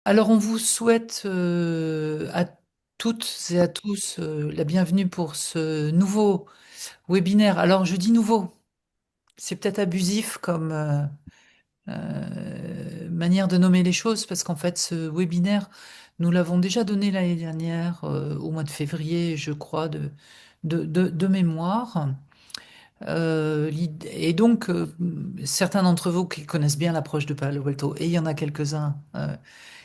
Alors, on vous souhaite à toutes et à tous la bienvenue pour ce nouveau webinaire. Alors, je dis nouveau, c'est peut-être abusif comme manière de nommer les choses, parce qu'en fait, ce webinaire, nous l'avons déjà donné l'année dernière, au mois de février, je crois, de mémoire. Et donc, certains d'entre vous qui connaissent bien l'approche de Palo Alto, et il y en a quelques-uns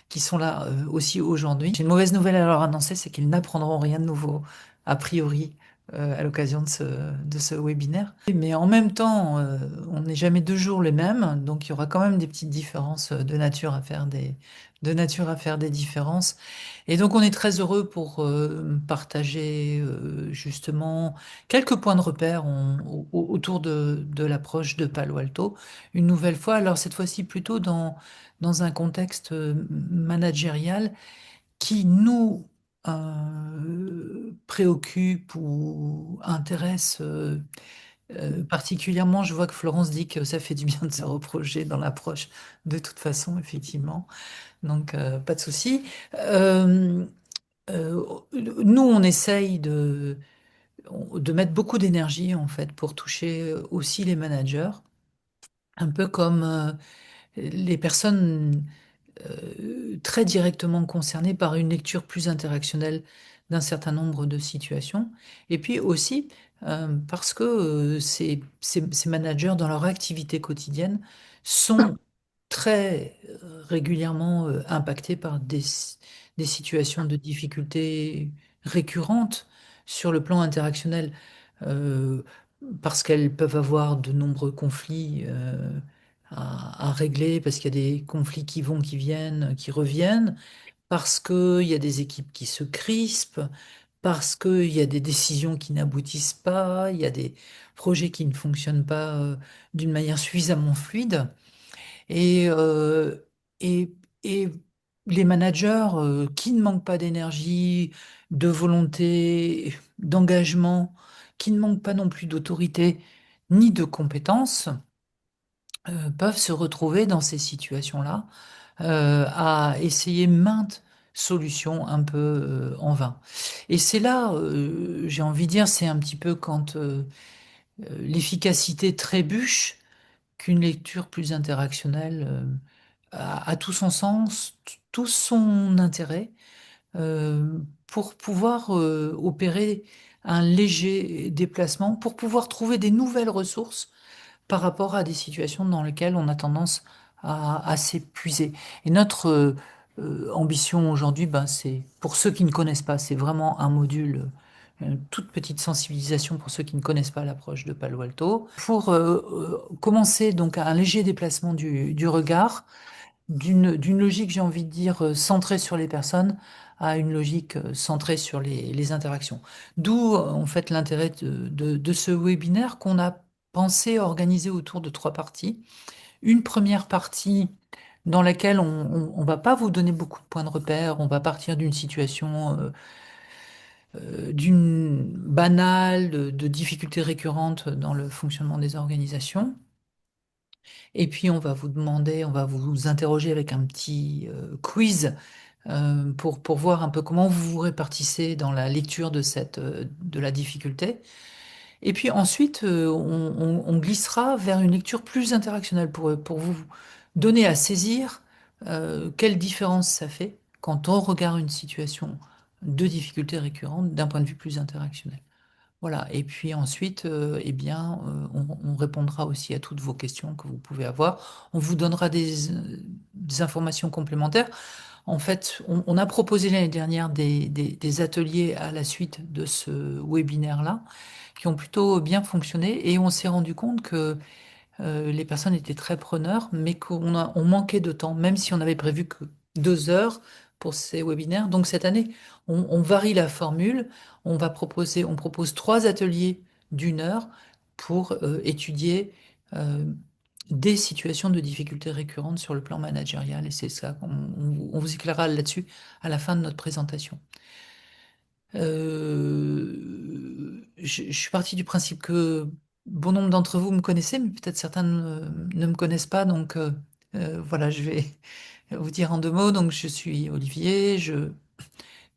qui sont là aussi aujourd'hui. J'ai une mauvaise nouvelle à leur annoncer, c'est qu'ils n'apprendront rien de nouveau, a priori, à l'occasion de ce webinaire. Mais en même temps, on n'est jamais deux jours les mêmes, donc il y aura quand même des petites différences de nature à faire des différences. Et donc on est très heureux pour partager justement quelques points de repère autour de l'approche de Palo Alto. Une nouvelle fois, alors cette fois-ci plutôt dans un contexte managérial qui nous préoccupe ou intéresse particulièrement. Je vois que Florence dit que ça fait du bien de se reprocher dans l'approche de toute façon, effectivement. Donc, pas de souci. Euh, Nous, on essaye de mettre beaucoup d'énergie, en fait, pour toucher aussi les managers, un peu comme les personnes très directement concernés par une lecture plus interactionnelle d'un certain nombre de situations. Et puis aussi parce que ces managers, dans leur activité quotidienne, sont très régulièrement impactés par des situations de difficultés récurrentes sur le plan interactionnel. euh, Parce qu'elles peuvent avoir de nombreux conflits à régler, parce qu'il y a des conflits qui vont, qui viennent, qui reviennent, parce qu'il y a des équipes qui se crispent, parce qu'il y a des décisions qui n'aboutissent pas, il y a des projets qui ne fonctionnent pas d'une manière suffisamment fluide. Et, euh, et, et les managers qui ne manquent pas d'énergie, de volonté, d'engagement, qui ne manquent pas non plus d'autorité ni de compétences, peuvent se retrouver dans ces situations-là à essayer maintes solutions un peu en vain. Et c'est là, j'ai envie de dire, c'est un petit peu quand l'efficacité trébuche qu'une lecture plus interactionnelle a tout son sens, tout son intérêt euh, pour pouvoir opérer un léger déplacement, pour pouvoir trouver des nouvelles ressources par rapport à des situations dans lesquelles on a tendance à s'épuiser. Et notre ambition aujourd'hui, ben, c'est, pour ceux qui ne connaissent pas, c'est vraiment un module, une toute petite sensibilisation pour ceux qui ne connaissent pas l'approche de Palo Alto, pour commencer donc à un léger déplacement du regard, d'une logique, j'ai envie de dire, centrée sur les personnes, à une logique centrée sur les interactions. D'où, en fait, l'intérêt de ce webinaire qu'on a pensé organiser autour de trois parties. Une première partie dans laquelle on va pas vous donner beaucoup de points de repère, on va partir d'une situation d'une banale, de difficultés récurrentes dans le fonctionnement des organisations. Et puis on va vous demander, on va vous interroger avec un petit quiz pour voir un peu comment vous vous répartissez dans la lecture de la difficulté. Et puis ensuite, on glissera vers une lecture plus interactionnelle pour vous donner à saisir quelle différence ça fait quand on regarde une situation de difficulté récurrente d'un point de vue plus interactionnel. Voilà. Et puis ensuite, eh bien, on répondra aussi à toutes vos questions que vous pouvez avoir. On vous donnera des informations complémentaires. En fait, on a proposé l'année dernière des ateliers à la suite de ce webinaire-là qui ont plutôt bien fonctionné et on s'est rendu compte que les personnes étaient très preneurs, mais on manquait de temps, même si on avait prévu que 2 heures pour ces webinaires. Donc cette année, on varie la formule. On propose 3 ateliers d'1 heure pour étudier euh, des situations de difficultés récurrentes sur le plan managérial. Et c'est ça, on vous éclairera là-dessus à la fin de notre présentation. Je suis partie du principe que bon nombre d'entre vous me connaissez, mais peut-être certains ne me connaissent pas. Donc, Voilà, je vais vous dire en deux mots. Donc, je suis Olivier, je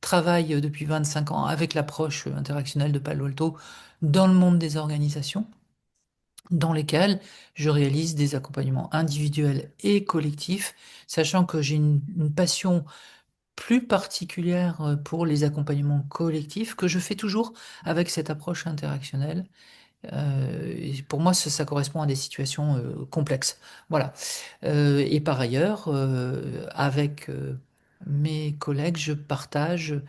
travaille depuis 25 ans avec l'approche interactionnelle de Palo Alto dans le monde des organisations, dans lesquelles je réalise des accompagnements individuels et collectifs, sachant que j'ai une passion plus particulière pour les accompagnements collectifs que je fais toujours avec cette approche interactionnelle. Et pour moi, ça correspond à des situations complexes. Voilà. Et par ailleurs, avec mes collègues, je partage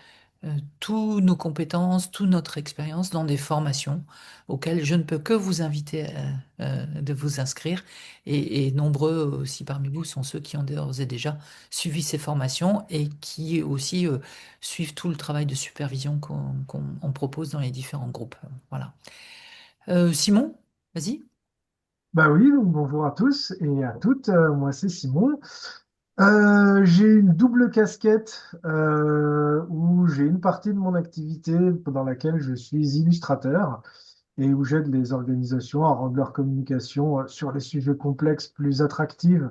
tous nos compétences, toute notre expérience dans des formations auxquelles je ne peux que vous inviter de vous inscrire. Et nombreux aussi parmi vous sont ceux qui ont d'ores et déjà suivi ces formations et qui aussi suivent tout le travail de supervision qu'on propose dans les différents groupes. Voilà. Simon, vas-y. Bah oui, donc bonjour à tous et à toutes. Moi, c'est Simon. J'ai une double casquette où j'ai une partie de mon activité dans laquelle je suis illustrateur et où j'aide les organisations à rendre leur communication sur les sujets complexes plus attractive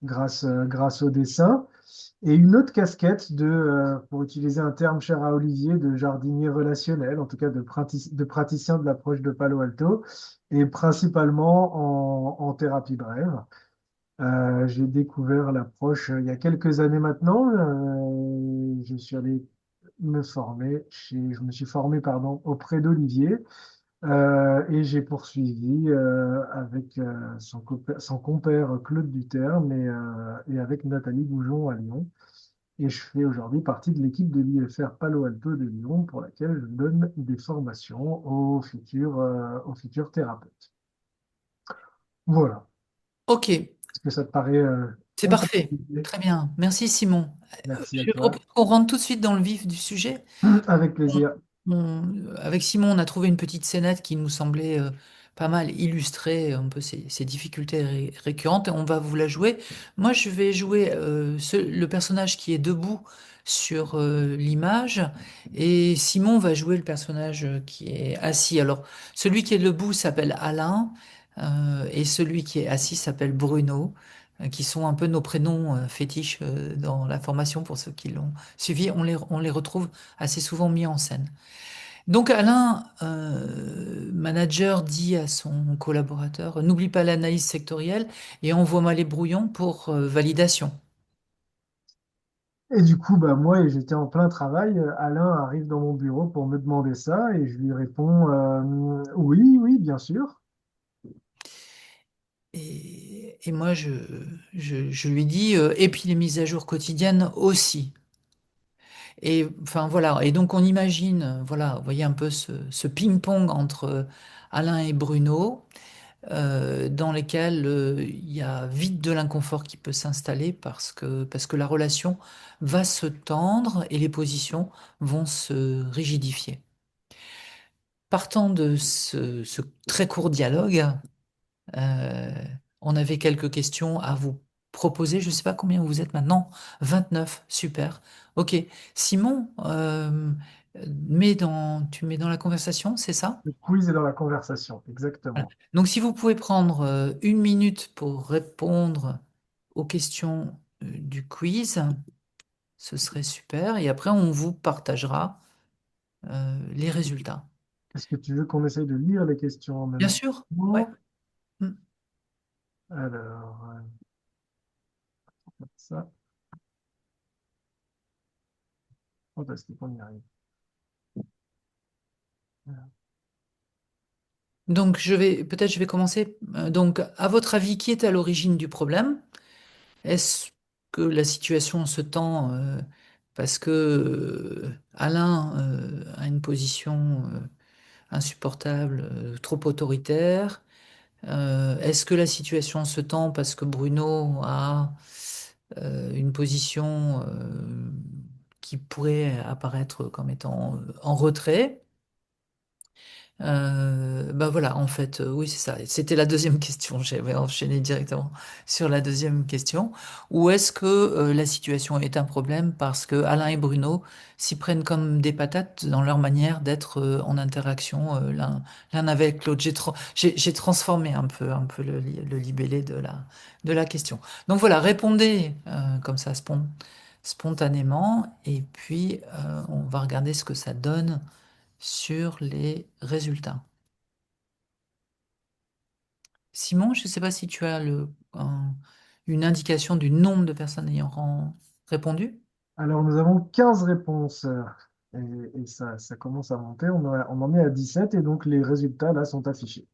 grâce au dessin. Et une autre casquette pour utiliser un terme cher à Olivier, de jardinier relationnel, en tout cas de praticien de l'approche de Palo Alto, et principalement en thérapie brève. J'ai découvert l'approche il y a quelques années maintenant. Je suis allé je me suis formé, pardon, auprès d'Olivier et j'ai poursuivi avec son compère Claude Duterme et avec Nathalie Goujon à Lyon. Et je fais aujourd'hui partie de l'équipe de l'IFR Palo Alto de Lyon pour laquelle je donne des formations aux futurs thérapeutes. Voilà. Ok, Est-ce que ça te paraît c'est bon pour parfait. t'idée? Très bien. Merci Simon. Merci à Je propose toi. qu'on rentre tout de suite dans le vif du sujet. Avec plaisir. Avec Simon, on a trouvé une petite scénette qui nous semblait pas mal illustrer un peu ces difficultés récurrentes et on va vous la jouer. Moi, je vais jouer le personnage qui est debout sur l'image et Simon va jouer le personnage qui est assis. Alors, celui qui est debout s'appelle Alain et celui qui est assis s'appelle Bruno, qui sont un peu nos prénoms fétiches dans la formation pour ceux qui l'ont suivi. On les retrouve assez souvent mis en scène. Donc Alain, manager, dit à son collaborateur, n'oublie pas l'analyse sectorielle et envoie-moi les brouillons pour validation. Et du coup, bah, moi, j'étais en plein travail. Alain arrive dans mon bureau pour me demander ça et je lui réponds oui, oui, bien sûr. Et moi, je lui dis, et puis les mises à jour quotidiennes aussi. Et enfin voilà, et donc on imagine, voilà, vous voyez un peu ce ping-pong entre Alain et Bruno. Dans lesquels il y a vite de l'inconfort qui peut s'installer parce que la relation va se tendre et les positions vont se rigidifier. Partant de ce très court dialogue, euh, on avait quelques questions à vous proposer. Je ne sais pas combien vous êtes maintenant. 29, super. Ok. Simon, tu mets dans la conversation, c'est ça? Le quiz est dans la conversation, Voilà. exactement. Donc, si vous pouvez prendre une minute pour répondre aux questions du quiz, ce serait super. Et après, on vous partagera les résultats. Est-ce que tu veux qu'on essaye de lire les questions en Bien même sûr. Ouais. temps? Mm. Alors, ça, fantastique, on y arrive. Donc, peut-être je vais commencer. Donc, à votre avis, qui est à l'origine du problème? Est-ce que la situation se tend parce que Alain a une position insupportable, trop autoritaire? Est-ce que la situation se tend parce que Bruno a une position qui pourrait apparaître comme étant en retrait? Bah voilà, en fait, oui, c'est ça. C'était la deuxième question. J'avais enchaîné directement sur la deuxième question. Ou est-ce que la situation est un problème parce que Alain et Bruno s'y prennent comme des patates dans leur manière d'être en interaction l'un avec l'autre. J'ai transformé un peu le libellé de la question. Donc voilà, répondez comme ça spontanément et puis on va regarder ce que ça donne sur les résultats. Simon, je ne sais pas si tu as une indication du nombre de personnes ayant répondu. Alors, nous avons 15 réponses et ça commence à monter. On en est à 17 et donc les résultats là sont affichés.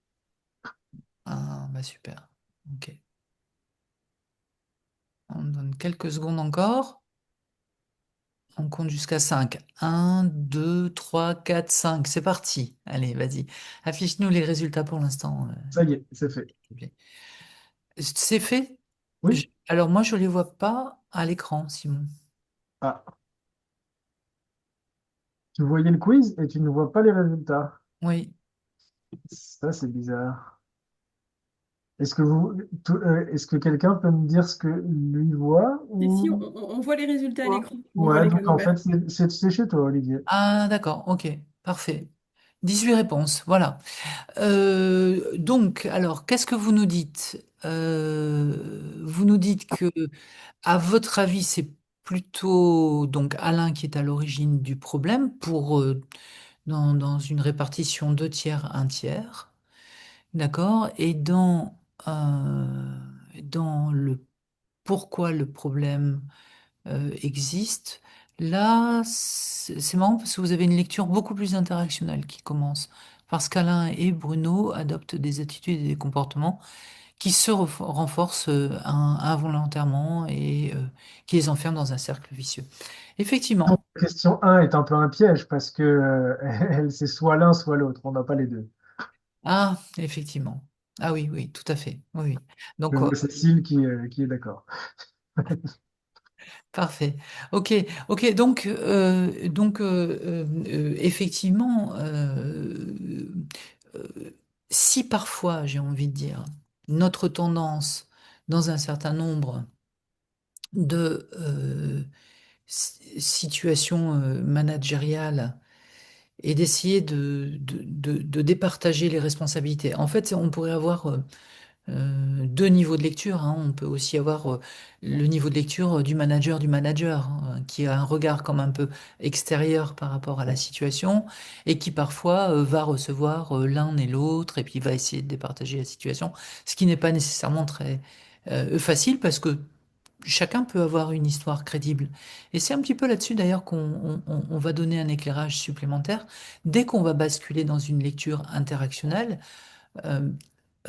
Ah, bah super. Ok. On donne quelques secondes encore. On compte jusqu'à 5. 1, 2, 3, 4, 5. C'est parti. Allez, vas-y. Affiche-nous les résultats pour l'instant. Ça y est, c'est fait. C'est fait? Oui. Alors moi, je ne les vois pas à l'écran, Simon. Ah, tu voyais le quiz et tu ne vois pas les résultats. Oui. Ça, c'est bizarre. Est-ce que quelqu'un peut me dire ce que lui voit Si, si, ou... on voit les résultats à l'écran. On voit Ouais, les donc en fait, camemberts. c'est chez toi, Olivier. Ah, d'accord. Ok. Parfait. 18 réponses. Voilà. Donc, alors, qu'est-ce que vous nous dites? Vous nous dites que, à votre avis, c'est plutôt donc Alain qui est à l'origine du problème pour dans une répartition 2 tiers, 1 tiers, d'accord? Et dans le pourquoi le problème existe, là, c'est marrant parce que vous avez une lecture beaucoup plus interactionnelle qui commence. Parce qu'Alain et Bruno adoptent des attitudes et des comportements qui se renforcent involontairement et qui les enferment dans un cercle vicieux. Donc, Effectivement. la question 1 est un peu un piège parce que c'est soit l'un, soit l'autre. On n'a pas les deux. Ah, effectivement. Ah oui, oui, tout à fait. Oui, oui. Je Donc, vois Cécile qui est d'accord. parfait. Ok, ok. Effectivement, euh, si parfois, j'ai envie de dire, notre tendance dans un certain nombre de situations managériales est d'essayer de départager les responsabilités. En fait, on pourrait avoir 2 niveaux de lecture, hein. On peut aussi avoir le niveau de lecture du manager, hein, qui a un regard comme un peu extérieur par rapport à la situation et qui parfois va recevoir l'un et l'autre et puis va essayer de départager la situation, ce qui n'est pas nécessairement très facile parce que chacun peut avoir une histoire crédible. Et c'est un petit peu là-dessus d'ailleurs qu'on va donner un éclairage supplémentaire. Dès qu'on va basculer dans une lecture interactionnelle, euh,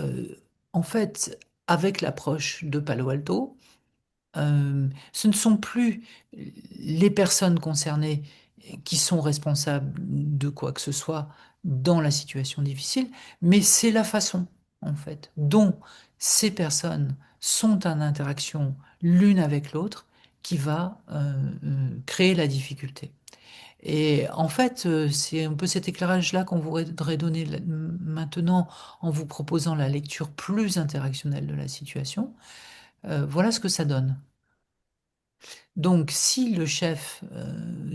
euh, en fait, avec l'approche de Palo Alto, ce ne sont plus les personnes concernées qui sont responsables de quoi que ce soit dans la situation difficile, mais c'est la façon, en fait, dont ces personnes sont en interaction l'une avec l'autre qui va créer la difficulté. Et en fait, c'est un peu cet éclairage-là qu'on voudrait donner maintenant en vous proposant la lecture plus interactionnelle de la situation. Voilà ce que ça donne. Donc, si le chef,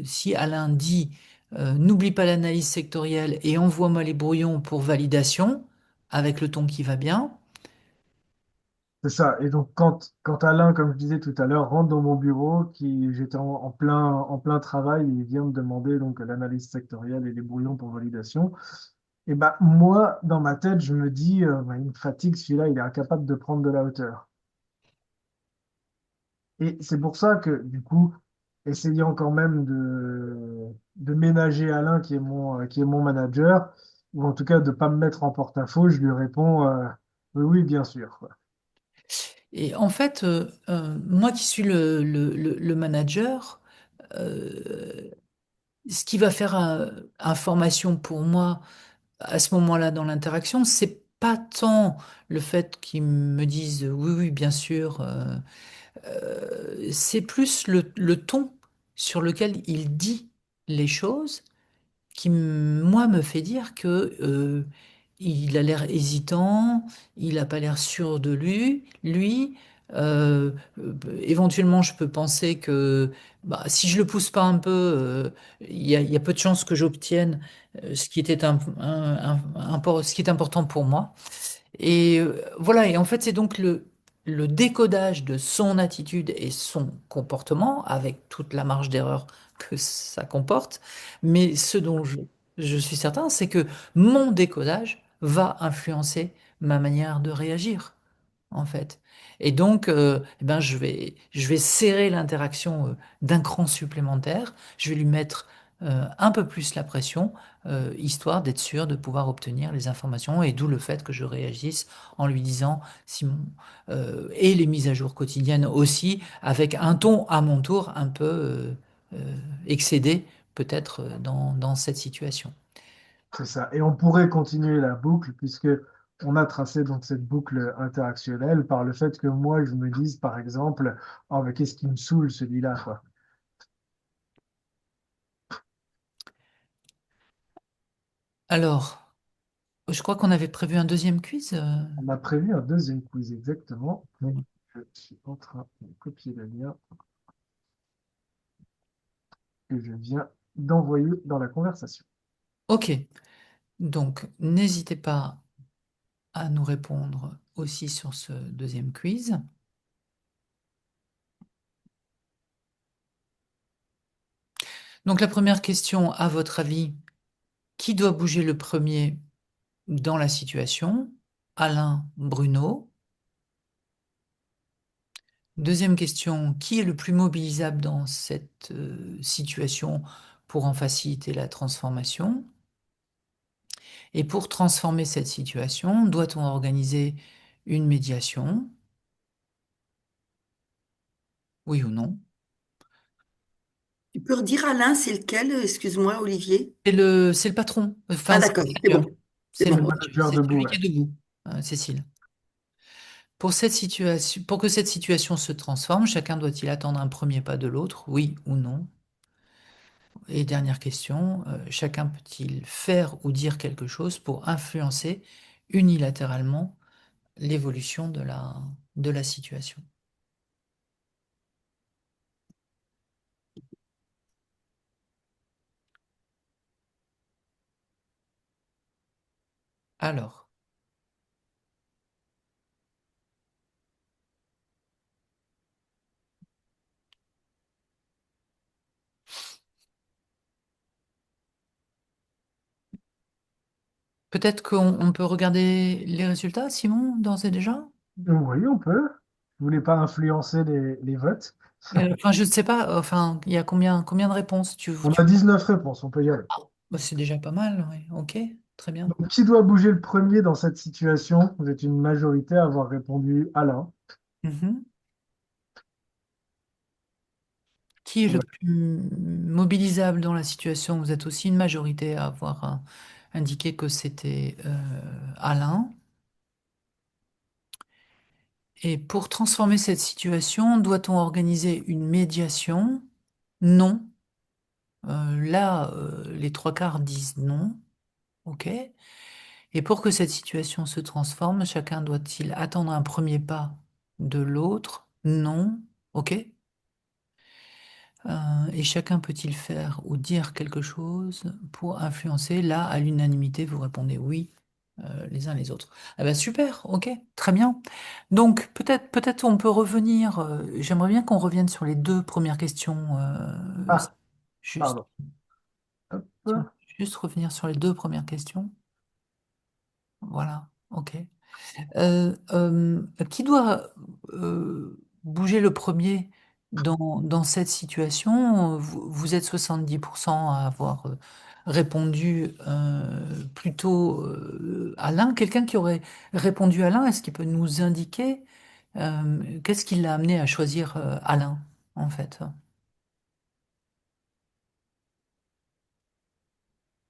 si Alain dit n'oublie pas l'analyse sectorielle et envoie-moi les brouillons pour validation, avec le ton qui va bien, C'est ça. Et donc, quand Alain, comme je disais tout à l'heure, rentre dans mon bureau, j'étais en plein travail, et il vient me demander donc l'analyse sectorielle et les brouillons pour validation. Et ben moi, dans ma tête, je me dis, bah, il me fatigue, celui-là, il est incapable de prendre de la hauteur. Et c'est pour ça que, du coup, essayant quand même de ménager Alain, qui est mon manager, ou en tout cas de ne pas me mettre en porte-à-faux, je lui réponds, oui, oui, bien sûr, quoi. et en fait, moi qui suis le manager, euh, ce qui va faire information pour moi à ce moment-là dans l'interaction, c'est pas tant le fait qu'ils me disent oui, oui, bien sûr, c'est plus le ton sur lequel il dit les choses moi, me fait dire que il a l'air hésitant, il n'a pas l'air sûr de lui. Éventuellement, je peux penser que bah, si je le pousse pas un peu, il y a peu de chances que j'obtienne ce qui était ce qui est important pour moi. Et voilà, et en fait, c'est donc le décodage de son attitude et son comportement, avec toute la marge d'erreur que ça comporte. Mais ce dont je suis certain, c'est que mon décodage va influencer ma manière de réagir, en fait. Et donc, eh ben, je vais serrer l'interaction d'un cran supplémentaire. Je vais lui mettre un peu plus la pression, histoire d'être sûr de pouvoir obtenir les informations. Et d'où le fait que je réagisse en lui disant, Simon, et les mises à jour quotidiennes aussi, avec un ton à mon tour un peu excédé, peut-être dans cette situation. C'est ça. Et on pourrait continuer la boucle puisque on a tracé donc cette boucle interactionnelle par le fait que moi, je me dise, par exemple, oh, mais qu'est-ce qui me saoule celui-là, quoi. Alors, je crois qu'on avait prévu un deuxième quiz. On a prévu un deuxième quiz exactement. Mais je suis en train de copier le lien que je viens d'envoyer dans la conversation. Ok, donc n'hésitez pas à nous répondre aussi sur ce deuxième quiz. Donc la première question, à votre avis, qui doit bouger le premier dans la situation? Alain, Bruno. Deuxième question, qui est le plus mobilisable dans cette situation pour en faciliter la transformation? Et pour transformer cette situation, doit-on organiser une médiation? Oui ou non? Tu peux redire Alain, c'est lequel? Excuse-moi, Olivier. C'est le patron, Ah enfin c'est d'accord, le c'est manager. bon. C'est C'est bon, C'est le ok. manager c'est debout, celui qui ouais. est debout, Cécile. Pour que cette situation se transforme, chacun doit-il attendre un premier pas de l'autre, oui ou non? Et dernière question, chacun peut-il faire ou dire quelque chose pour influencer unilatéralement l'évolution de la situation? Alors, peut-être qu'on peut regarder les résultats, Simon, d'ores et déjà? Oui, on peut. Vous voulez pas influencer les votes? Enfin, je ne sais pas, enfin, il y a combien de réponses On a 19 réponses, on peut y aller. Bah, c'est déjà pas mal, oui. Ok, très bien. Donc, qui doit bouger le premier dans cette situation? Vous êtes une majorité à avoir répondu Alain. Mhm. Qui est le Ouais. plus mobilisable dans la situation? Vous êtes aussi une majorité à avoir indiqué que c'était Alain. Et pour transformer cette situation, doit-on organiser une médiation? Non. Là, les trois quarts disent non. OK. Et pour que cette situation se transforme, chacun doit-il attendre un premier pas de l'autre? Non. OK. Et chacun peut-il faire ou dire quelque chose pour influencer? Là, à l'unanimité, vous répondez oui, les uns les autres. Ah ben super, ok, très bien. Donc peut-être on peut revenir. J'aimerais bien qu'on revienne sur les deux premières questions. Ah, Juste, pardon. Hop. si on peut juste revenir sur les deux premières questions. Voilà, ok. Qui doit bouger le premier dans cette situation? Vous êtes 70% à avoir répondu plutôt Alain. Quelqu'un qui aurait répondu Alain, est-ce qu'il peut nous indiquer qu'est-ce qui l'a amené à choisir Alain, en fait?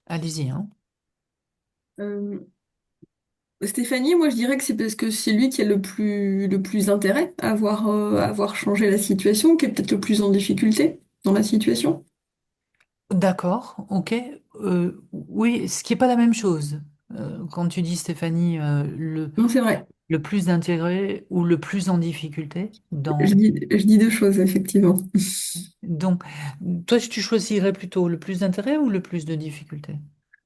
Allez-y, hein. Euh, Stéphanie, moi je dirais que c'est parce que c'est lui qui a le plus intérêt à avoir changé la situation, qui est peut-être le plus en difficulté dans la situation. D'accord, ok. Oui, ce qui n'est pas la même chose. Quand tu dis, Stéphanie, Non, c'est vrai. le plus intégré ou le plus en difficulté Je dis deux choses, effectivement. donc, toi, tu choisirais plutôt le plus d'intérêt ou le plus de difficulté?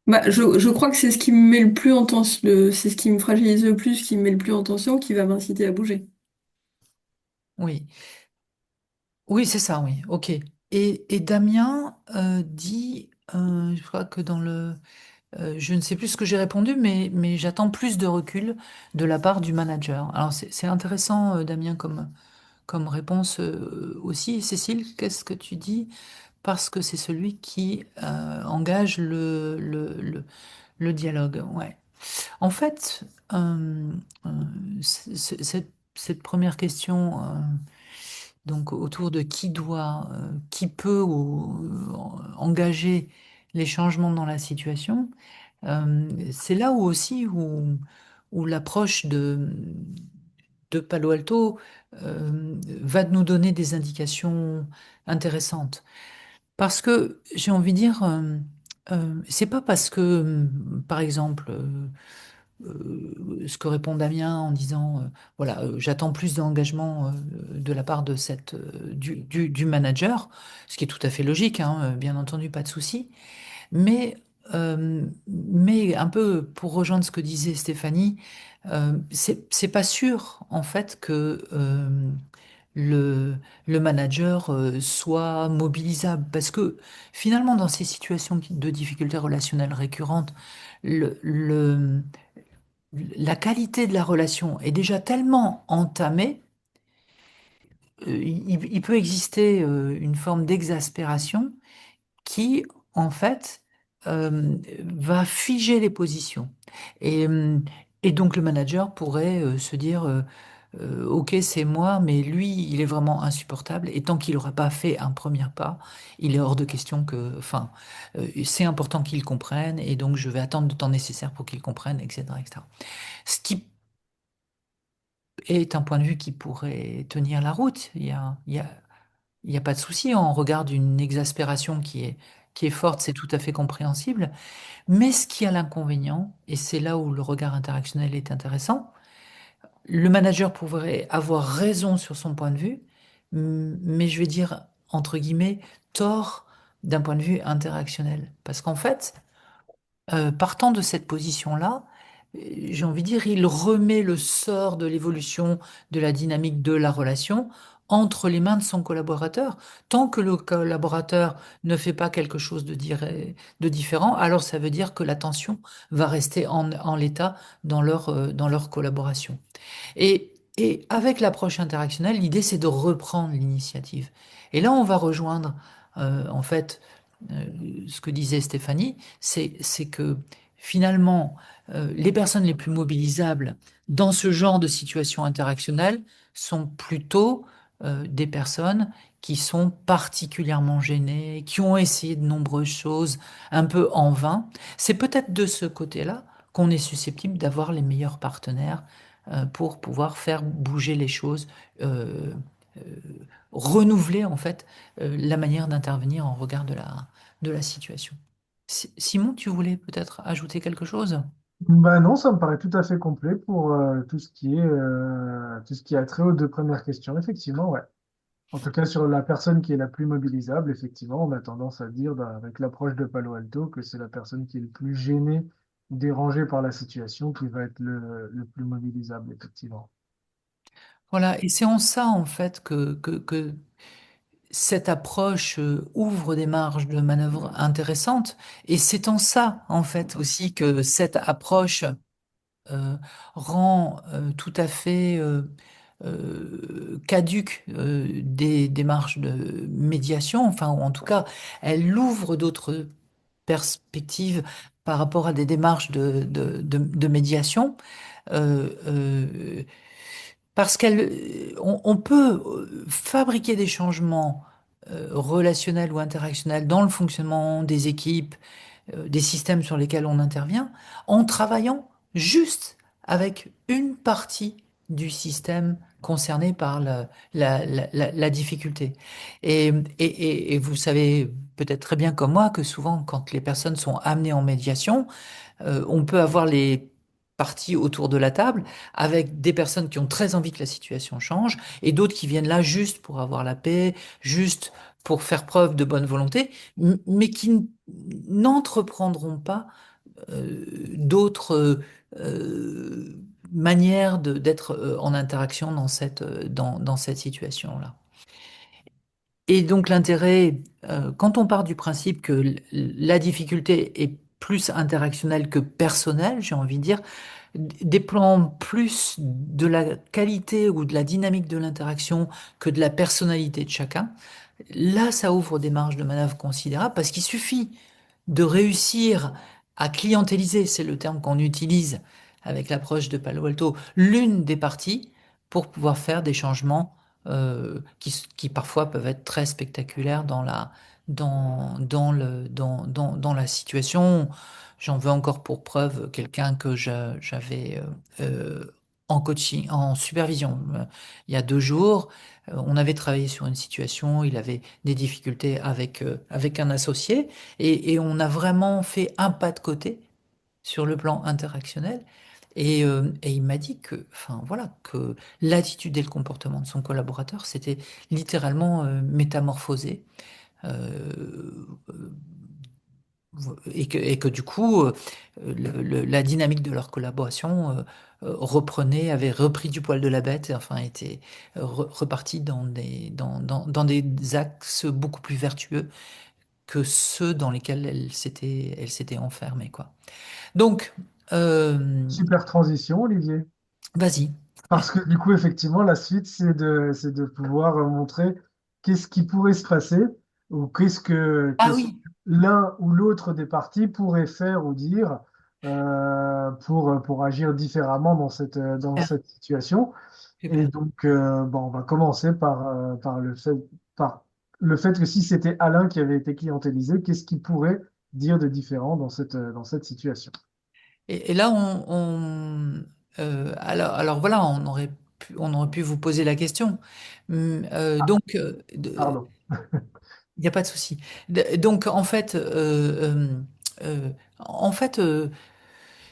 Bah, je crois que c'est ce qui me met le plus en tension, c'est ce qui me fragilise le plus, qui me met le plus en tension, qui va m'inciter à bouger. Oui, oui, c'est ça, oui, ok. Et Damien dit, je crois que je ne sais plus ce que j'ai répondu, mais j'attends plus de recul de la part du manager. Alors, c'est intéressant, Damien, comme réponse aussi. Cécile, qu'est-ce que tu dis? Parce que c'est celui qui engage le dialogue. Ouais. En fait, euh, cette première question, donc autour de qui peut engager les changements dans la situation, c'est là où aussi où l'approche de Palo Alto va nous donner des indications intéressantes. Parce que j'ai envie de dire, c'est pas parce que, par exemple, ce que répond Damien en disant, voilà, j'attends plus d'engagement de la part de du manager, ce qui est tout à fait logique, hein, bien entendu, pas de souci. Mais un peu pour rejoindre ce que disait Stéphanie, c'est pas sûr en fait que le, le manager soit mobilisable parce que finalement dans ces situations de difficultés relationnelles récurrentes, le, le- la qualité de la relation est déjà tellement entamée, il peut exister une forme d'exaspération qui, en fait, va figer les positions. Et, euh, et donc le manager pourrait se dire, OK, c'est moi, mais lui, il est vraiment insupportable. Et tant qu'il n'aura pas fait un premier pas, il est hors de question que, enfin, c'est important qu'il comprenne, et donc je vais attendre le temps nécessaire pour qu'il comprenne, etc., etc. Ce qui est un point de vue qui pourrait tenir la route. Il y a pas de souci, on regarde une exaspération qui est forte, c'est tout à fait compréhensible. Mais ce qui a l'inconvénient, et c'est là où le regard interactionnel est intéressant, le manager pourrait avoir raison sur son point de vue, mais je vais dire, entre guillemets, tort d'un point de vue interactionnel. Parce qu'en fait, partant de cette position-là, j'ai envie de dire, il remet le sort de l'évolution de la dynamique de la relation entre les mains de son collaborateur. Tant que le collaborateur ne fait pas quelque chose de différent, alors ça veut dire que la tension va rester en l'état dans leur collaboration. Et avec l'approche interactionnelle, l'idée, c'est de reprendre l'initiative. Et là, on va rejoindre, en fait, euh, ce que disait Stéphanie, c'est que finalement, les personnes les plus mobilisables dans ce genre de situation interactionnelle sont plutôt des personnes qui sont particulièrement gênées, qui ont essayé de nombreuses choses un peu en vain. C'est peut-être de ce côté-là qu'on est susceptible d'avoir les meilleurs partenaires pour pouvoir faire bouger les choses, euh, euh, renouveler en fait la manière d'intervenir en regard de la situation. Simon, tu voulais peut-être ajouter quelque chose? Bah non, ça me paraît tout à fait complet pour tout ce qui a trait aux deux premières questions, effectivement, ouais. En tout cas, sur la personne qui est la plus mobilisable, effectivement, on a tendance à dire, bah, avec l'approche de Palo Alto, que c'est la personne qui est le plus gênée, dérangée par la situation, qui va être le plus mobilisable, effectivement. Voilà, et c'est en ça en fait que cette approche ouvre des marges de manœuvre intéressantes, et c'est en ça en fait aussi que cette approche euh, rend tout à fait caduque des démarches de médiation, enfin, ou en tout cas, elle ouvre d'autres perspectives par rapport à des démarches de médiation, euh, parce on peut fabriquer des changements relationnels ou interactionnels dans le fonctionnement des équipes, des systèmes sur lesquels on intervient, en travaillant juste avec une partie du système concernés par la difficulté. Et vous savez peut-être très bien comme moi que souvent, quand les personnes sont amenées en médiation, on peut avoir les parties autour de la table avec des personnes qui ont très envie que la situation change et d'autres qui viennent là juste pour avoir la paix, juste pour faire preuve de bonne volonté, mais qui n'entreprendront pas d'autres manières d'être en interaction dans cette situation-là. Et donc l'intérêt, quand on part du principe que la difficulté est plus interactionnelle que personnelle, j'ai envie de dire, dépend plus de la qualité ou de la dynamique de l'interaction que de la personnalité de chacun. Là, ça ouvre des marges de manœuvre considérables parce qu'il suffit de réussir à clientéliser, c'est le terme qu'on utilise avec l'approche de Palo Alto, l'une des parties pour pouvoir faire des changements qui parfois peuvent être très spectaculaires dans la situation. J'en veux encore pour preuve quelqu'un que j'avais en coaching, en supervision. Il y a 2 jours, on avait travaillé sur une situation, il avait des difficultés avec un associé, et on a vraiment fait un pas de côté sur le plan interactionnel. Et il m'a dit que, enfin voilà, que l'attitude et le comportement de son collaborateur s'était littéralement métamorphosé. Euh, et que du coup, la dynamique de leur collaboration reprenait, avait repris du poil de la bête, et enfin était reparti dans des axes beaucoup plus vertueux que ceux dans lesquels elle s'était enfermée, quoi. Donc, euh, Super transition, Olivier. vas-y. Parce que du coup, effectivement, la suite, c'est de pouvoir montrer qu'est-ce qui pourrait se passer ou Ah qu'est-ce que oui, l'un ou l'autre des parties pourrait faire ou dire pour agir différemment dans super, cette situation. Et super. donc, bon, on va commencer par le fait que si c'était Alain qui avait été clientélisé, qu'est-ce qu'il pourrait dire de différent dans cette situation? Et là, alors voilà, on aurait pu vous poser la question. Ah, Donc, pardon. il n'y a pas de souci. Donc, en fait,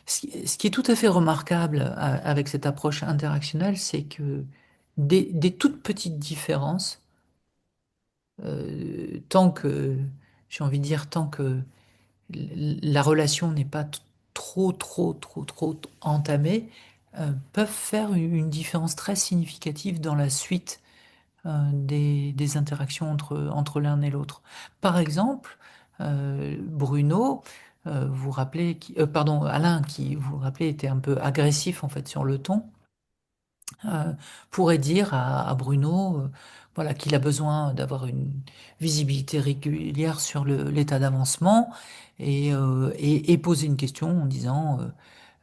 ce qui est tout à fait remarquable avec cette approche interactionnelle, c'est que des toutes petites différences, tant que, j'ai envie de dire, tant que la relation n'est pas trop, trop, trop, trop entamée, peuvent faire une différence très significative dans la suite des interactions entre l'un et l'autre. Par exemple, Bruno, vous rappelez, pardon, Alain, qui vous rappelez était un peu agressif en fait sur le ton, euh, pourrait dire à Bruno, voilà, qu'il a besoin d'avoir une visibilité régulière sur l'état d'avancement et poser une question en disant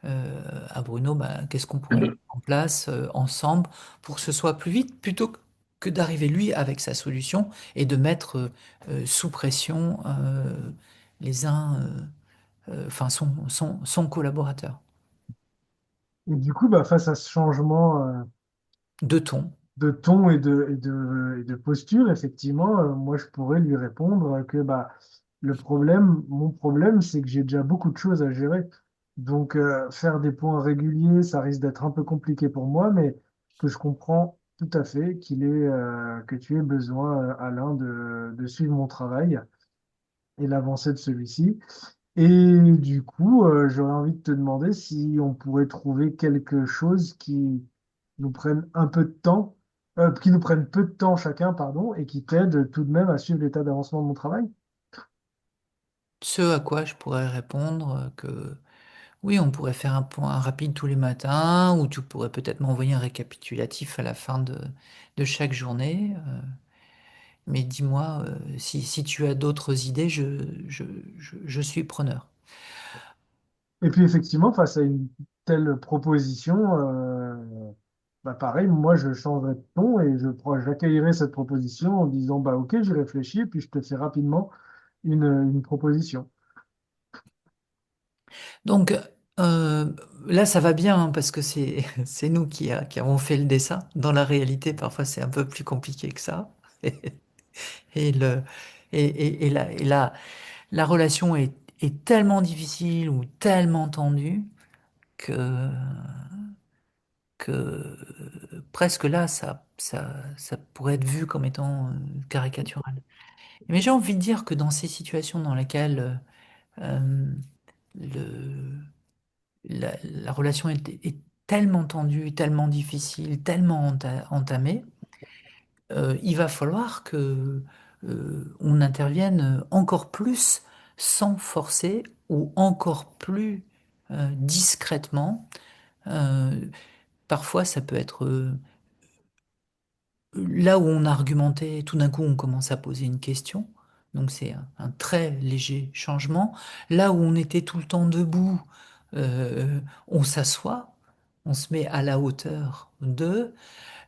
à Bruno, bah, qu'est-ce qu'on pourrait mettre en place ensemble pour que ce soit plus vite, plutôt que d'arriver lui avec sa solution et de mettre sous pression les uns, enfin son collaborateur. Et du coup, bah, face à ce changement De ton. de ton et de posture, effectivement, moi, je pourrais lui répondre que bah, mon problème, c'est que j'ai déjà beaucoup de choses à gérer. Donc, faire des points réguliers, ça risque d'être un peu compliqué pour moi, mais que je comprends tout à fait que tu aies besoin, Alain, de suivre mon travail et l'avancée de celui-ci. Et du coup, j'aurais envie de te demander si on pourrait trouver quelque chose qui nous prenne un peu de temps, qui nous prenne peu de temps chacun, pardon, et qui t'aide tout de même à suivre l'état d'avancement de mon travail. Ce à quoi je pourrais répondre que oui, on pourrait faire un point rapide tous les matins, ou tu pourrais peut-être m'envoyer un récapitulatif à la fin de chaque journée. Mais dis-moi, si tu as d'autres idées, je suis preneur. Et puis effectivement, face à une telle proposition, bah pareil, moi je changerai de ton et j'accueillerai cette proposition en disant bah ok, j'y réfléchis, et puis je te fais rapidement une proposition. Donc, Euh, Là, ça va bien hein, parce que c'est c'est nous qui avons fait le dessin. Dans la réalité, parfois, c'est un peu plus compliqué que ça. Et le la relation est tellement difficile ou tellement tendue que presque là, ça pourrait être vu comme étant caricatural. Mais j'ai envie de dire que dans ces situations dans lesquelles euh, le, la relation est tellement tendue, tellement difficile, tellement entamée, il va falloir que on intervienne encore plus sans forcer ou encore plus discrètement. Euh, Parfois, ça peut être là où on argumentait, tout d'un coup, on commence à poser une question. Donc c'est un très léger changement. Là où on était tout le temps debout, on s'assoit, on se met à la hauteur de.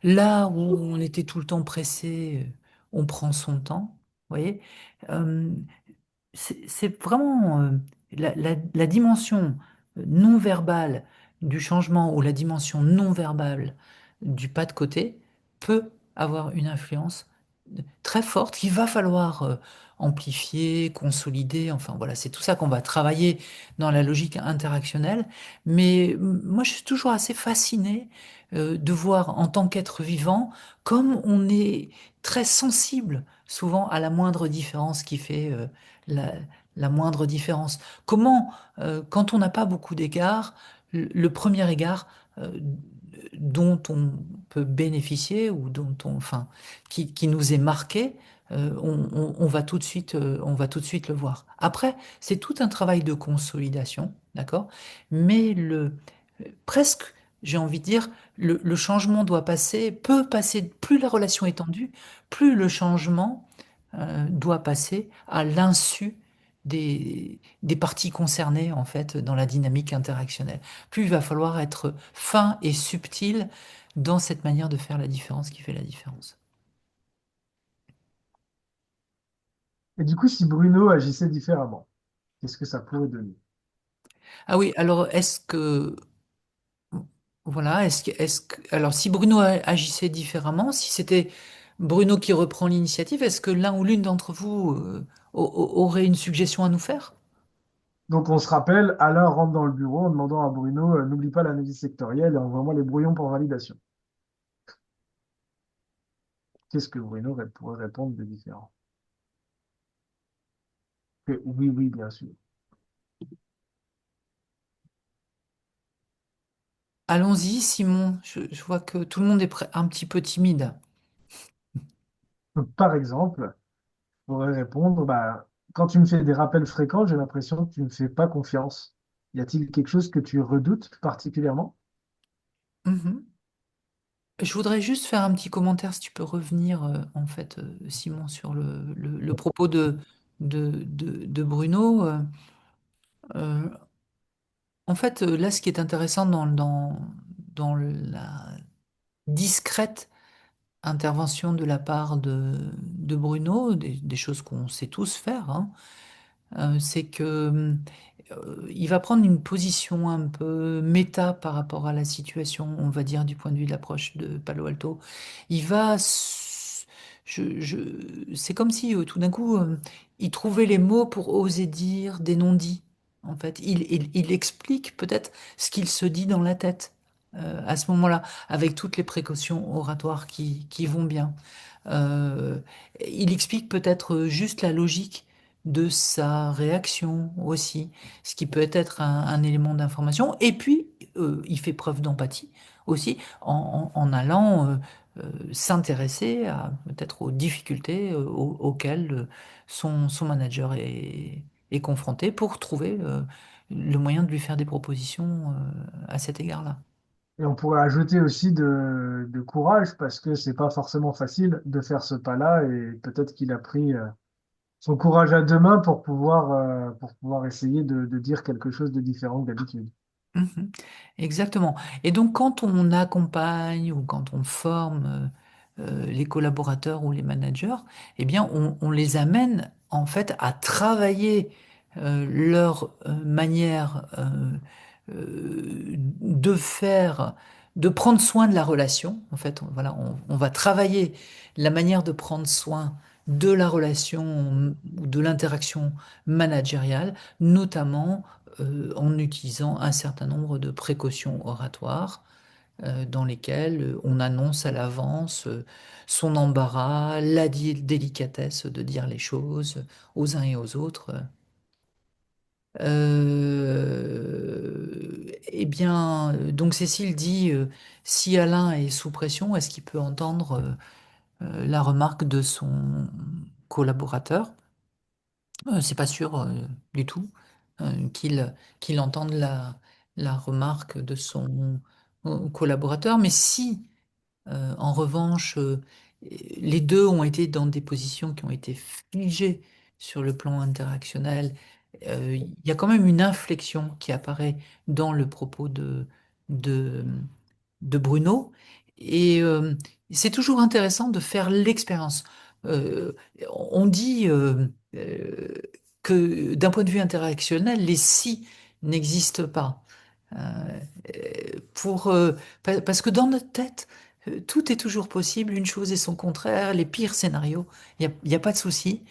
Là où on était tout le temps pressé, on prend son temps. Vous voyez? Euh, c'est vraiment la dimension non verbale du changement ou la dimension non verbale du pas de côté peut avoir une influence très forte qu'il va falloir amplifier, consolider. Enfin voilà, c'est tout ça qu'on va travailler dans la logique interactionnelle. Mais moi, je suis toujours assez fasciné de voir en tant qu'être vivant comme on est très sensible souvent à la moindre différence qui fait la, la moindre différence. Comment, quand on n'a pas beaucoup d'égards, le premier égard dont on peut bénéficier ou dont on, enfin, qui nous est marqué, on va tout de suite, on va tout de suite le voir. Après, c'est tout un travail de consolidation, d'accord? Mais presque, j'ai envie de dire, le changement doit passer, peut passer, plus la relation est tendue, plus le changement doit passer à l'insu des parties concernées, en fait, dans la dynamique interactionnelle. Plus il va falloir être fin et subtil dans cette manière de faire la différence qui fait la différence. Et du coup, si Bruno agissait différemment, qu'est-ce que ça pourrait donner? Ah oui, alors voilà, alors si Bruno agissait différemment, si c'était Bruno qui reprend l'initiative, est-ce que l'un ou l'une d'entre vous aurait une suggestion à nous faire? Donc, on se rappelle, Alain rentre dans le bureau en demandant à Bruno, n'oublie pas l'analyse sectorielle et envoie-moi les brouillons pour validation. Qu'est-ce que Bruno pourrait répondre de différent? Que oui, oui, bien sûr. Allons-y, Simon. Je vois que tout le monde est un petit peu timide. Donc, par exemple, je pourrais répondre, bah, quand tu me fais des rappels fréquents, j'ai l'impression que tu ne me fais pas confiance. Y a-t-il quelque chose que tu redoutes particulièrement? Mhm. Je voudrais juste faire un petit commentaire, si tu peux revenir, en fait, Simon, sur le propos de Bruno. Euh, En fait, là, ce qui est intéressant dans la discrète intervention de la part de Bruno, des choses qu'on sait tous faire, hein, c'est que il va prendre une position un peu méta par rapport à la situation, on va dire du point de vue de l'approche de Palo Alto. Il va, s- c'est comme si tout d'un coup il trouvait les mots pour oser dire des non-dits. En fait, il explique peut-être ce qu'il se dit dans la tête à ce moment-là, avec toutes les précautions oratoires qui vont bien. Euh, il explique peut-être juste la logique de sa réaction aussi, ce qui peut être un élément d'information. Et puis, il fait preuve d'empathie aussi en allant s'intéresser à peut-être aux difficultés auxquelles son manager est confronté pour trouver le moyen de lui faire des propositions à cet égard-là. Et on pourrait ajouter aussi de courage parce que c'est pas forcément facile de faire ce pas-là et peut-être qu'il a pris son courage à deux mains pour pouvoir essayer de dire quelque chose de différent que d'habitude. Mhm. Exactement. Et donc, quand on accompagne ou quand on forme les collaborateurs ou les managers, eh bien, on les amène en fait à travailler leur manière de faire, de prendre soin de la relation. En fait, voilà, on va travailler la manière de prendre soin de la relation ou de l'interaction managériale, notamment en utilisant un certain nombre de précautions oratoires dans lesquelles on annonce à l'avance son embarras, la délicatesse de dire les choses aux uns et aux autres. Eh bien, donc Cécile dit, si Alain est sous pression, est-ce qu'il peut entendre la remarque de son collaborateur? C'est pas sûr du tout qu'il entende la remarque de son collaborateur, mais si en revanche, les deux ont été dans des positions qui ont été figées sur le plan interactionnel. Il y a quand même une inflexion qui apparaît dans le propos de, de Bruno. Et c'est toujours intéressant de faire l'expérience. Euh, on dit euh, que d'un point de vue interactionnel, les si n'existent pas. Euh, parce que dans notre tête, tout est toujours possible, une chose et son contraire, les pires scénarios, il y a pas de souci.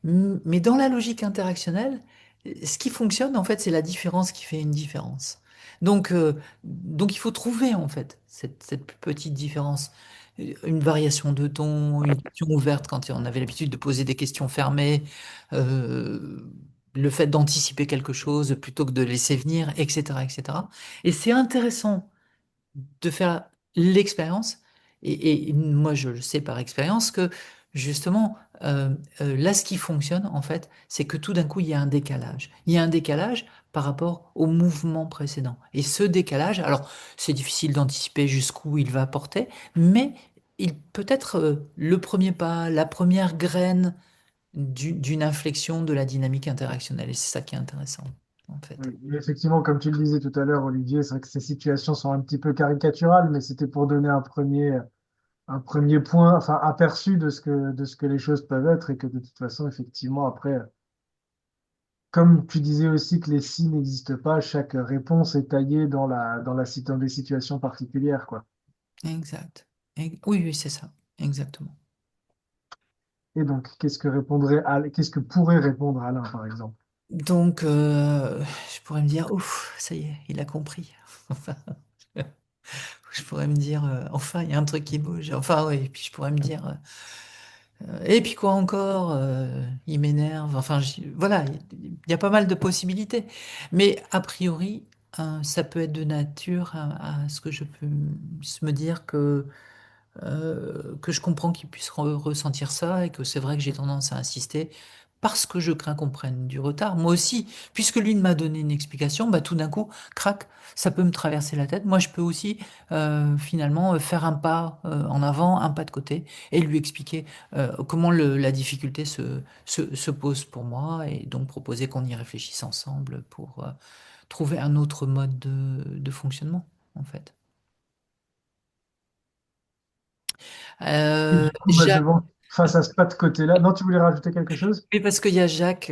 Mais dans la logique interactionnelle, ce qui fonctionne, en fait, c'est la différence qui fait une différence. Donc il faut trouver, en fait, cette petite différence. Une variation de ton, une question ouverte quand on avait l'habitude de poser des questions fermées, euh, le fait d'anticiper quelque chose plutôt que de laisser venir, etc., etc. Et c'est intéressant de faire l'expérience. Et moi, je le sais par expérience que justement, là, ce qui fonctionne, en fait, c'est que tout d'un coup, il y a un décalage. Il y a un décalage par rapport au mouvement précédent. Et ce décalage, alors, c'est difficile d'anticiper jusqu'où il va porter, mais il peut être le premier pas, la première graine d'une inflexion de la dynamique interactionnelle. Et c'est ça qui est intéressant, en fait. Oui, mais effectivement, comme tu le disais tout à l'heure, Olivier, c'est vrai que ces situations sont un petit peu caricaturales, mais c'était pour donner un premier point, enfin, aperçu de ce que les choses peuvent être et que de toute façon, effectivement, après, comme tu disais aussi que les si n'existent pas, chaque réponse est taillée dans des situations particulières, quoi. Exact. Oui, oui, c'est ça. Exactement. Et donc, qu'est-ce que pourrait répondre Alain, par exemple? Donc, je pourrais me dire, ouf, ça y est, il a compris. Enfin, je pourrais me dire, enfin, il y a un truc qui bouge. Enfin, oui, et puis je pourrais me dire, et puis quoi encore, il m'énerve. Enfin, voilà, il y a pas mal de possibilités. Mais a priori, ça peut être de nature à ce que je peux me dire que je comprends qu'il puisse ressentir ça et que c'est vrai que j'ai tendance à insister parce que je crains qu'on prenne du retard. Moi aussi, puisque lui m'a donné une explication, bah tout d'un coup, crac, ça peut me traverser la tête. Moi, je peux aussi finalement faire un pas en avant, un pas de côté et lui expliquer comment la difficulté se pose pour moi et donc proposer qu'on y réfléchisse ensemble pour trouver un autre mode de fonctionnement, en fait. Et du coup, bah, Jacques. devant, face à ce pas de côté-là, non, tu voulais rajouter quelque chose? Oui, parce qu'il y a Jacques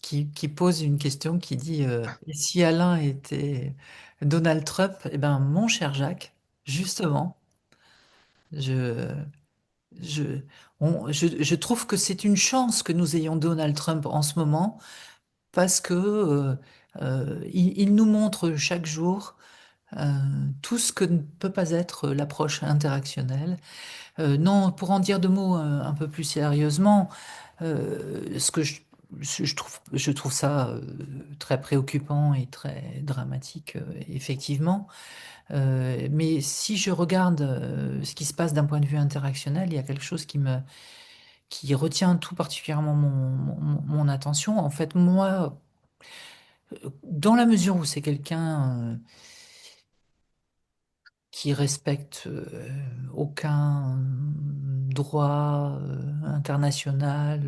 qui pose une question qui dit et si Alain était Donald Trump, eh ben mon cher Jacques, justement, je, je, je trouve que c'est une chance que nous ayons Donald Trump en ce moment parce que il nous montre chaque jour euh, tout ce que ne peut pas être l'approche interactionnelle. Non, pour en dire deux mots un peu plus sérieusement, ce que je trouve ça très préoccupant et très dramatique, effectivement. Mais si je regarde ce qui se passe d'un point de vue interactionnel, il y a quelque chose qui retient tout particulièrement mon attention. En fait, moi, dans la mesure où c'est quelqu'un qui respecte aucun droit international,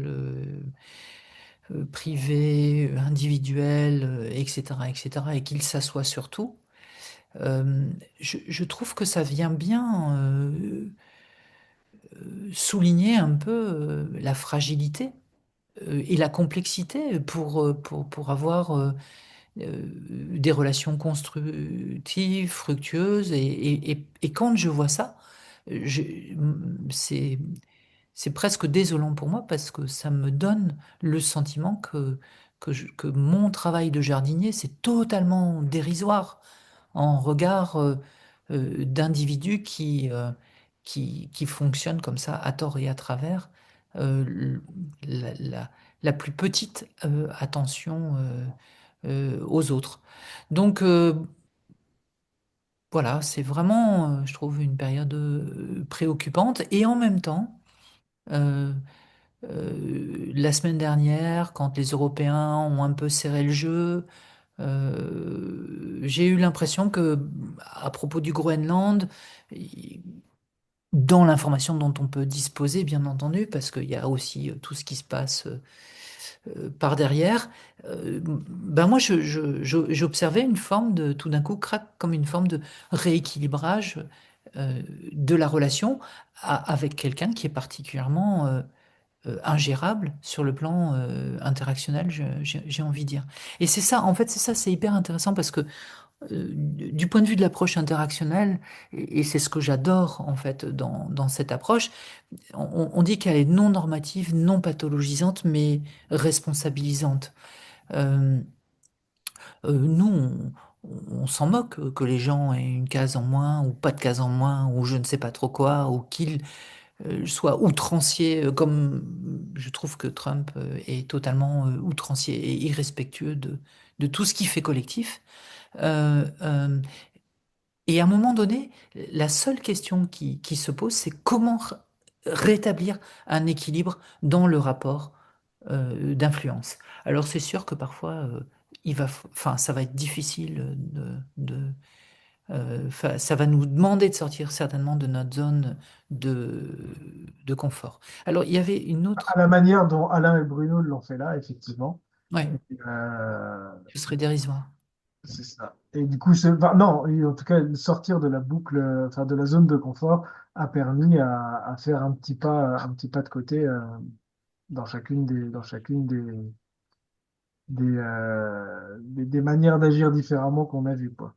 privé, individuel, etc., etc., et qu'il s'assoit sur tout, je trouve que ça vient bien souligner un peu la fragilité et la complexité pour avoir des relations constructives, fructueuses. Et quand je vois ça, je- c'est, c'est presque désolant pour moi parce que ça me donne le sentiment que mon travail de jardinier, c'est totalement dérisoire en regard d'individus qui fonctionnent comme ça à tort et à travers euh, la, la- la plus petite attention aux autres. Donc voilà, c'est vraiment, je trouve, une période préoccupante et en même temps, euh, la semaine dernière, quand les Européens ont un peu serré le jeu, j'ai eu l'impression que, à propos du Groenland, dans l'information dont on peut disposer, bien entendu, parce qu'il y a aussi tout ce qui se passe par derrière, ben moi, j'observais une forme de, tout d'un coup, crac, comme une forme de rééquilibrage de la relation avec quelqu'un qui est particulièrement ingérable sur le plan interactionnel, j'ai envie de dire. Et c'est ça, en fait, c'est ça, c'est hyper intéressant parce que du point de vue de l'approche interactionnelle, et c'est ce que j'adore en fait dans cette approche, on dit qu'elle est non normative, non pathologisante, mais responsabilisante. Euh, nous, on s'en moque que les gens aient une case en moins, ou pas de case en moins, ou je ne sais pas trop quoi, ou qu'ils soient outranciers, comme je trouve que Trump est totalement outrancier et irrespectueux de tout ce qui fait collectif. Euh, euh, et à un moment donné, la seule question qui se pose, c'est comment rétablir un équilibre dans le rapport d'influence. Alors c'est sûr que parfois, enfin, ça va être difficile ça va nous demander de sortir certainement de notre zone de confort. Alors il y avait une À autre, la manière dont Alain et Bruno l'ont fait là, effectivement. ouais, Et, ce serait dérisoire. c'est ça. Et du coup, enfin, non, et en tout cas, sortir de la boucle, enfin de la zone de confort, a permis à faire un petit pas de côté dans chacune des manières d'agir différemment qu'on a vues, quoi.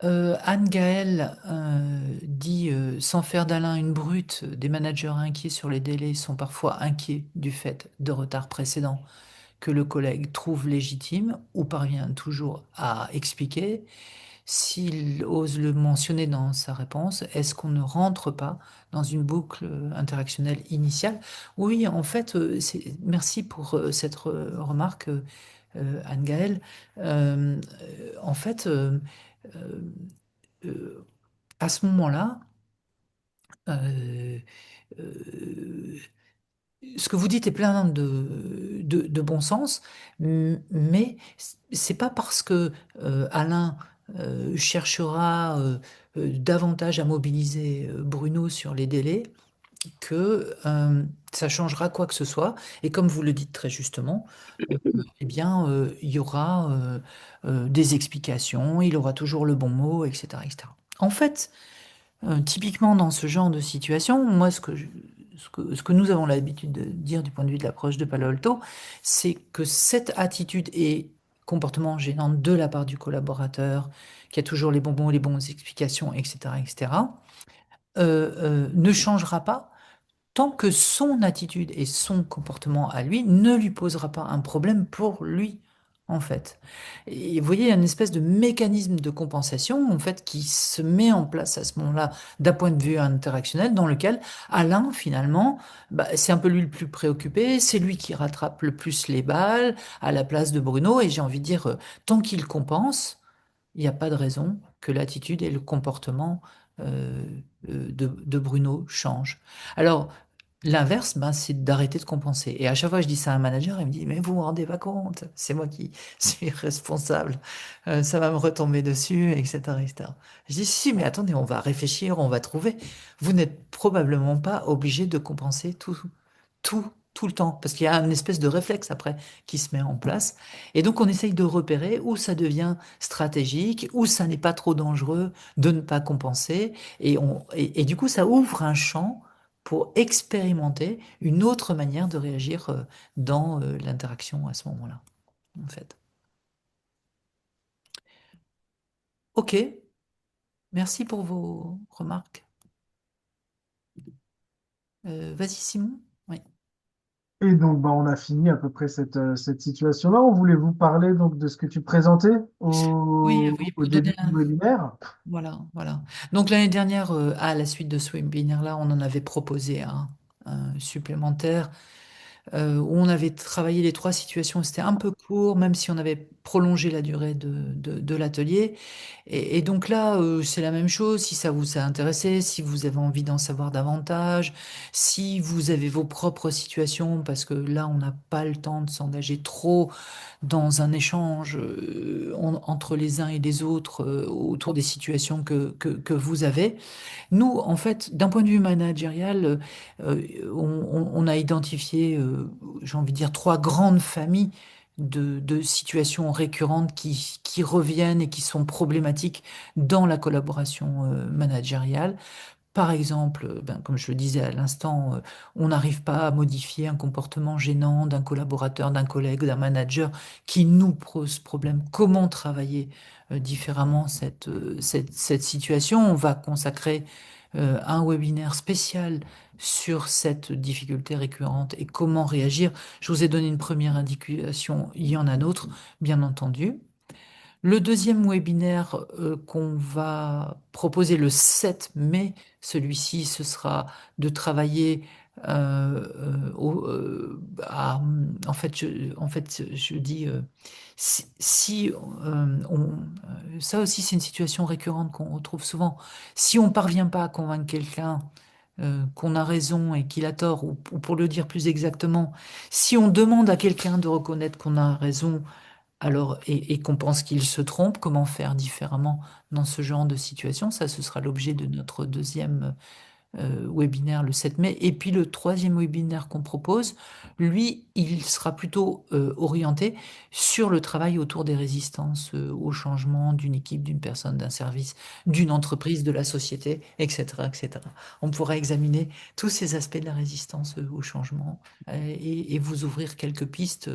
Anne Gaëlle dit sans faire d'Alain une brute, des managers inquiets sur les délais sont parfois inquiets du fait de retards précédents que le collègue trouve légitime ou parvient toujours à expliquer. S'il ose le mentionner dans sa réponse, est-ce qu'on ne rentre pas dans une boucle interactionnelle initiale? Oui, en fait, merci pour cette remarque, Anne-Gaëlle. En fait, euh, euh, à ce moment-là, euh, euh, ce que vous dites est plein de bon sens, mais c'est pas parce que Alain cherchera davantage à mobiliser Bruno sur les délais que ça changera quoi que ce soit. Et comme vous le dites très justement, euh, eh bien, il y aura des explications, il aura toujours le bon mot, etc., etc. En fait, typiquement dans ce genre de situation, moi, ce que nous avons l'habitude de dire du point de vue de l'approche de Palo Alto, c'est que cette attitude et comportement gênant de la part du collaborateur, qui a toujours les bons mots, les bonnes explications, etc., etc., ne changera pas tant que son attitude et son comportement à lui ne lui posera pas un problème pour lui, en fait. Et vous voyez, il y a une espèce de mécanisme de compensation, en fait, qui se met en place à ce moment-là, d'un point de vue interactionnel, dans lequel Alain, finalement, bah, c'est un peu lui le plus préoccupé, c'est lui qui rattrape le plus les balles à la place de Bruno, et j'ai envie de dire, tant qu'il compense, il n'y a pas de raison que l'attitude et le comportement euh, de Bruno changent. Alors, l'inverse, ben, c'est d'arrêter de compenser. Et à chaque fois que je dis ça à un manager, il me dit, mais vous vous rendez pas compte, c'est moi qui suis responsable. Ça va me retomber dessus, etc., etc. Je dis, si, mais attendez, on va réfléchir, on va trouver. Vous n'êtes probablement pas obligé de compenser tout le temps, parce qu'il y a une espèce de réflexe après qui se met en place. Et donc, on essaye de repérer où ça devient stratégique, où ça n'est pas trop dangereux de ne pas compenser. Et du coup, ça ouvre un champ pour expérimenter une autre manière de réagir dans l'interaction à ce moment-là, en fait. Ok, merci pour vos remarques. Vas-y, Simon. Oui. Et donc, bah, on a fini à peu près cette situation-là. On voulait vous parler donc de ce que tu présentais Oui, oui, au pour donner début du webinaire. voilà, voilà. Donc l'année dernière, à la suite de ce webinaire-là, on en avait proposé un supplémentaire où on avait travaillé les trois situations. C'était un peu court, même si on avait prolongé la durée de l'atelier. Et donc là, c'est la même chose. Si ça vous a intéressé, si vous avez envie d'en savoir davantage, si vous avez vos propres situations, parce que là, on n'a pas le temps de s'engager trop dans un échange entre les uns et les autres autour des situations que vous avez. Nous, en fait, d'un point de vue managérial, on a identifié, j'ai envie de dire, trois grandes familles de situations récurrentes qui reviennent et qui sont problématiques dans la collaboration managériale. Par exemple, ben, comme je le disais à l'instant, on n'arrive pas à modifier un comportement gênant d'un collaborateur, d'un collègue, d'un manager qui nous pose problème. Comment travailler différemment cette situation? On va consacrer un webinaire spécial sur cette difficulté récurrente et comment réagir. Je vous ai donné une première indication, il y en a d'autres, bien entendu. Le deuxième webinaire qu'on va proposer le 7 mai, celui-ci, ce sera de travailler en fait, je dis, si ça aussi, c'est une situation récurrente qu'on retrouve souvent. Si on parvient pas à convaincre quelqu'un qu'on a raison et qu'il a tort, ou pour le dire plus exactement, si on demande à quelqu'un de reconnaître qu'on a raison, alors, et qu'on pense qu'il se trompe, comment faire différemment dans ce genre de situation? Ça, ce sera l'objet de notre deuxième webinaire le 7 mai. Et puis le troisième webinaire qu'on propose, lui, il sera plutôt orienté sur le travail autour des résistances au changement d'une équipe, d'une personne, d'un service, d'une entreprise, de la société, etc., etc. On pourra examiner tous ces aspects de la résistance au changement et vous ouvrir quelques pistes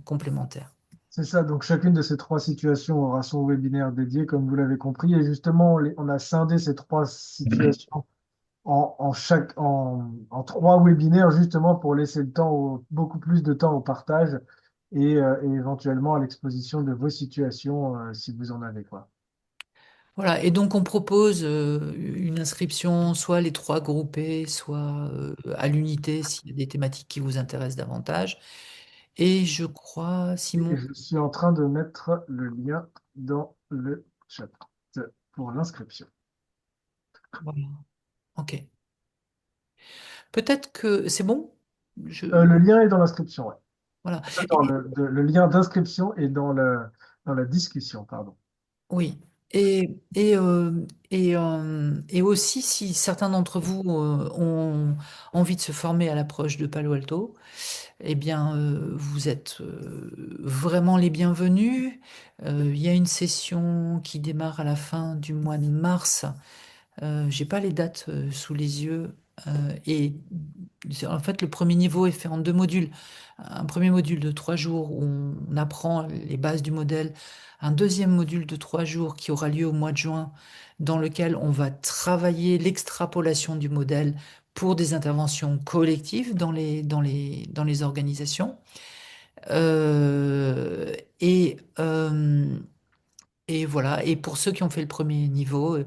complémentaires. C'est ça, donc chacune de ces trois situations aura son webinaire dédié, comme vous l'avez compris. Et justement, on a scindé ces trois situations en trois webinaires, justement pour laisser le temps, beaucoup plus de temps au partage et éventuellement à l'exposition de vos situations, si vous en avez, quoi. Voilà, et donc on propose une inscription, soit les trois groupés, soit à l'unité s'il y a des thématiques qui vous intéressent davantage. Et je crois, Et Simon, je suis en train de mettre le lien dans le chat pour l'inscription. voilà, ok. Peut-être que c'est bon? Je, Le lien est dans l'inscription, ouais. voilà. Attends, le lien d'inscription est dans la discussion, pardon. Oui. Et aussi, si certains d'entre vous ont envie de se former à l'approche de Palo Alto, eh bien, vous êtes vraiment les bienvenus. Il y a une session qui démarre à la fin du mois de mars. J'ai pas les dates sous les yeux. Et en fait, le premier niveau est fait en deux modules. Un premier module de 3 jours où on apprend les bases du modèle. Un deuxième module de 3 jours qui aura lieu au mois de juin, dans lequel on va travailler l'extrapolation du modèle pour des interventions collectives dans les organisations. Euh, et, euh, et voilà. Et pour ceux qui ont fait le premier niveau,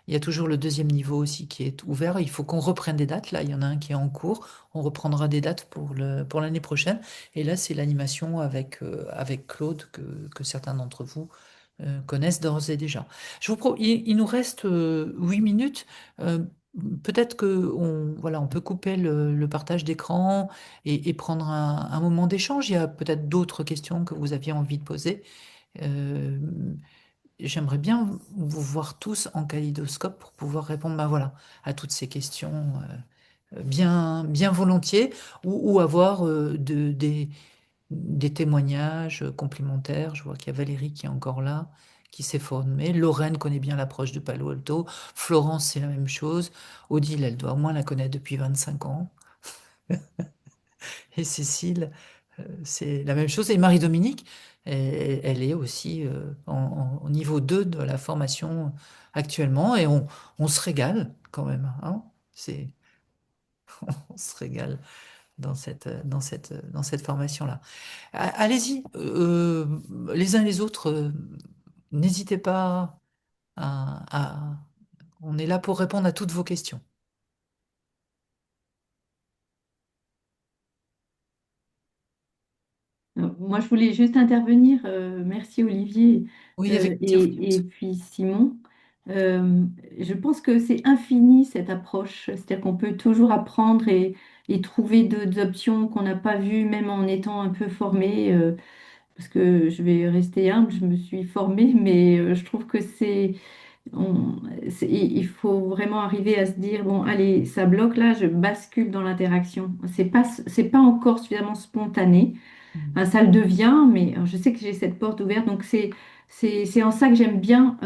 il y a toujours le deuxième niveau aussi qui est ouvert. Il faut qu'on reprenne des dates. Là, il y en a un qui est en cours. On reprendra des dates pour l'année prochaine. Et là, c'est l'animation avec Claude que certains d'entre vous connaissent d'ores et déjà. Il nous reste 8 minutes. Euh, Peut-être que voilà, on peut couper le partage d'écran et prendre un moment d'échange. Il y a peut-être d'autres questions que vous aviez envie de poser. Euh, J'aimerais bien vous voir tous en kaléidoscope pour pouvoir répondre ben voilà, à toutes ces questions bien volontiers ou avoir des témoignages complémentaires. Je vois qu'il y a Valérie qui est encore là, qui s'est formée. Lorraine connaît bien l'approche de Palo Alto. Florence, c'est la même chose. Odile, elle doit au moins la connaître depuis 25 ans. Et Cécile, c'est la même chose. Et Marie-Dominique, elle est aussi au niveau 2 de la formation actuellement et on se régale quand même, hein. C'est, on se régale dans cette formation-là. Allez-y, les uns les autres, n'hésitez pas à... On est là pour répondre à toutes vos questions. Moi, je voulais juste intervenir. Merci Olivier Oui, avec plaisir. et puis Simon. Euh, je pense que c'est infini cette approche, c'est-à-dire qu'on peut toujours apprendre et trouver d'autres options qu'on n'a pas vues, même en étant un peu formé. Parce que je vais rester humble, je me suis formée, mais je trouve que il faut vraiment arriver à se dire, bon, allez, ça bloque là, je bascule dans l'interaction. C'est pas encore suffisamment spontané. Mm. Enfin, ça le devient, mais je sais que j'ai cette porte ouverte, donc c'est en ça que j'aime bien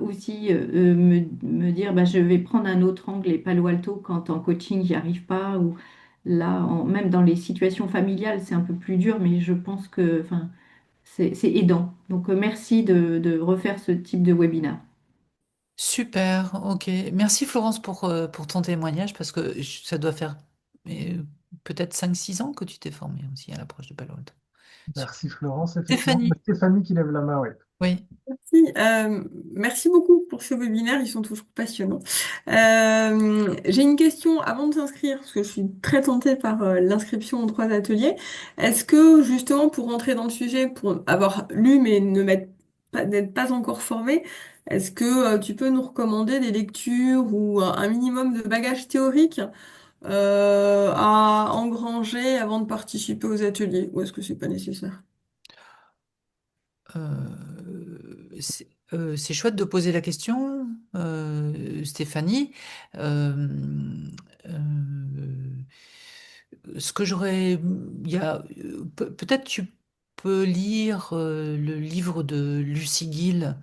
aussi me dire, bah, je vais prendre un autre angle et Palo Alto quand en coaching j'y arrive pas, ou là, même dans les situations familiales, c'est un peu plus dur, mais je pense que, enfin, c'est aidant. Donc merci de refaire ce type de webinaire. Super, ok. Merci Florence pour ton témoignage parce que ça doit faire euh, peut-être 5 6 ans que tu t'es formée aussi à l'approche de Palo Alto. Super. Merci Florence, effectivement. Stéphanie, Stéphanie qui lève la main, oui. oui. Merci, merci beaucoup pour ce webinaire, ils sont toujours passionnants. J'ai une question avant de s'inscrire, parce que je suis très tentée par l'inscription aux 3 ateliers. Est-ce que justement pour rentrer dans le sujet, pour avoir lu mais n'être pas encore formé, est-ce que tu peux nous recommander des lectures ou un minimum de bagage théorique à engranger avant de participer aux ateliers, ou est-ce que c'est pas nécessaire? C'est chouette de poser la question, Stéphanie. Euh, euh, Ce que j'aurais, il y a, peut-être tu peux lire le livre de Lucie Gill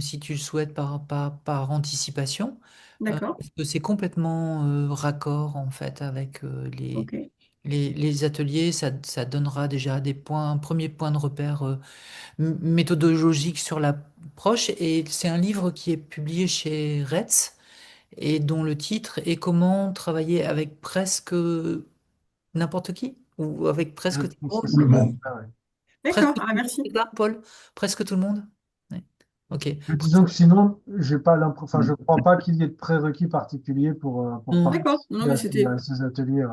si tu le souhaites par anticipation, D'accord, parce que c'est complètement raccord en fait avec ok. les ateliers. Ça donnera déjà des points, un premier point de repère méthodologique sur l'approche. Et c'est un livre qui est publié chez Retz et dont le titre est Comment travailler avec presque n'importe qui ou avec presque tout le C'est monde. ça, ouais. Presque D'accord, tout ah le monde, merci. c'est ça, Paul? Presque tout le monde? Ouais. Ok. Disons que sinon, j'ai pas enfin, je crois pas qu'il y ait de prérequis particuliers pour Non, D'accord, non participer mais à c'était ces ateliers. Ouais.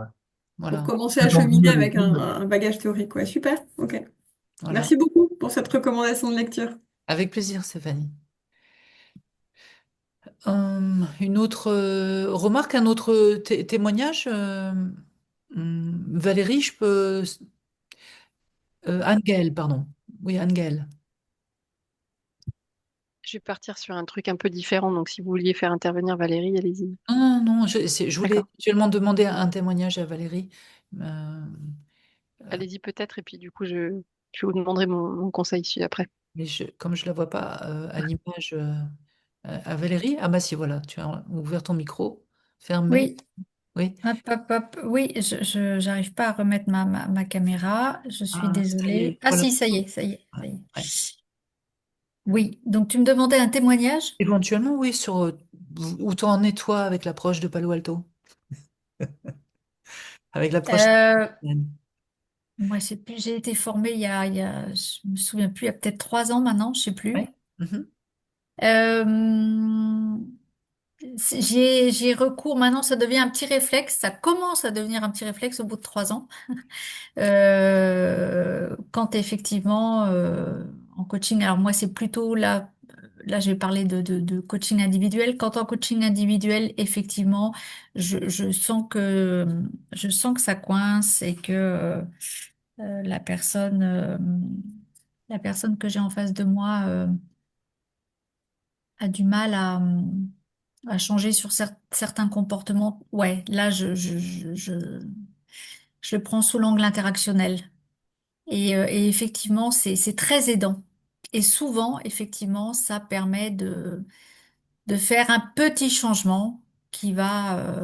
pour voilà, commencer à C'est comme vous cheminer l'avez avec dit, mais un bagage théorique, ouais, super, ok. voilà. Merci beaucoup pour cette recommandation de lecture. Avec plaisir, Stéphanie. Une autre remarque, un autre témoignage, Valérie, je peux. Anne-Gaëlle, pardon. Oui, Anne-Gaëlle. Je vais partir sur un truc un peu différent, donc si vous vouliez faire intervenir Valérie, allez-y. Non, non, je voulais D'accord. actuellement demander un témoignage à Valérie. Euh, Allez-y peut-être, et puis du coup, je vous demanderai mon conseil après. mais comme je ne la vois pas à l'image à Valérie, ah bah si, voilà, tu as ouvert ton micro, fermé. Oui, Oui. hop, hop, hop. Oui, j'arrive pas à remettre ma caméra. Je suis Ah, ça y désolée. est, Ah voilà. si, ça y est, ça y est, Ouais, ça y est. ouais. Oui, donc tu me demandais un témoignage? Éventuellement, oui, sur où t'en es toi avec l'approche de Palo Alto, avec l'approche. Euh, Mmh. Moi, je sais plus, j'ai été formée je me souviens plus, il y a peut-être 3 ans maintenant, je sais Ouais. plus. Mhm. Euh, j'ai recours, maintenant ça devient un petit réflexe, ça commence à devenir un petit réflexe au bout de 3 ans. Quand effectivement en coaching, alors moi c'est plutôt là je vais parler de coaching individuel. Quand en coaching individuel, effectivement, je sens que ça coince et que euh, la personne euh, la personne que j'ai en face de moi a du mal à changer sur certains comportements. Ouais, là je le prends sous l'angle interactionnel. Et effectivement, c'est très aidant. Et souvent, effectivement, ça permet de faire un petit changement qui va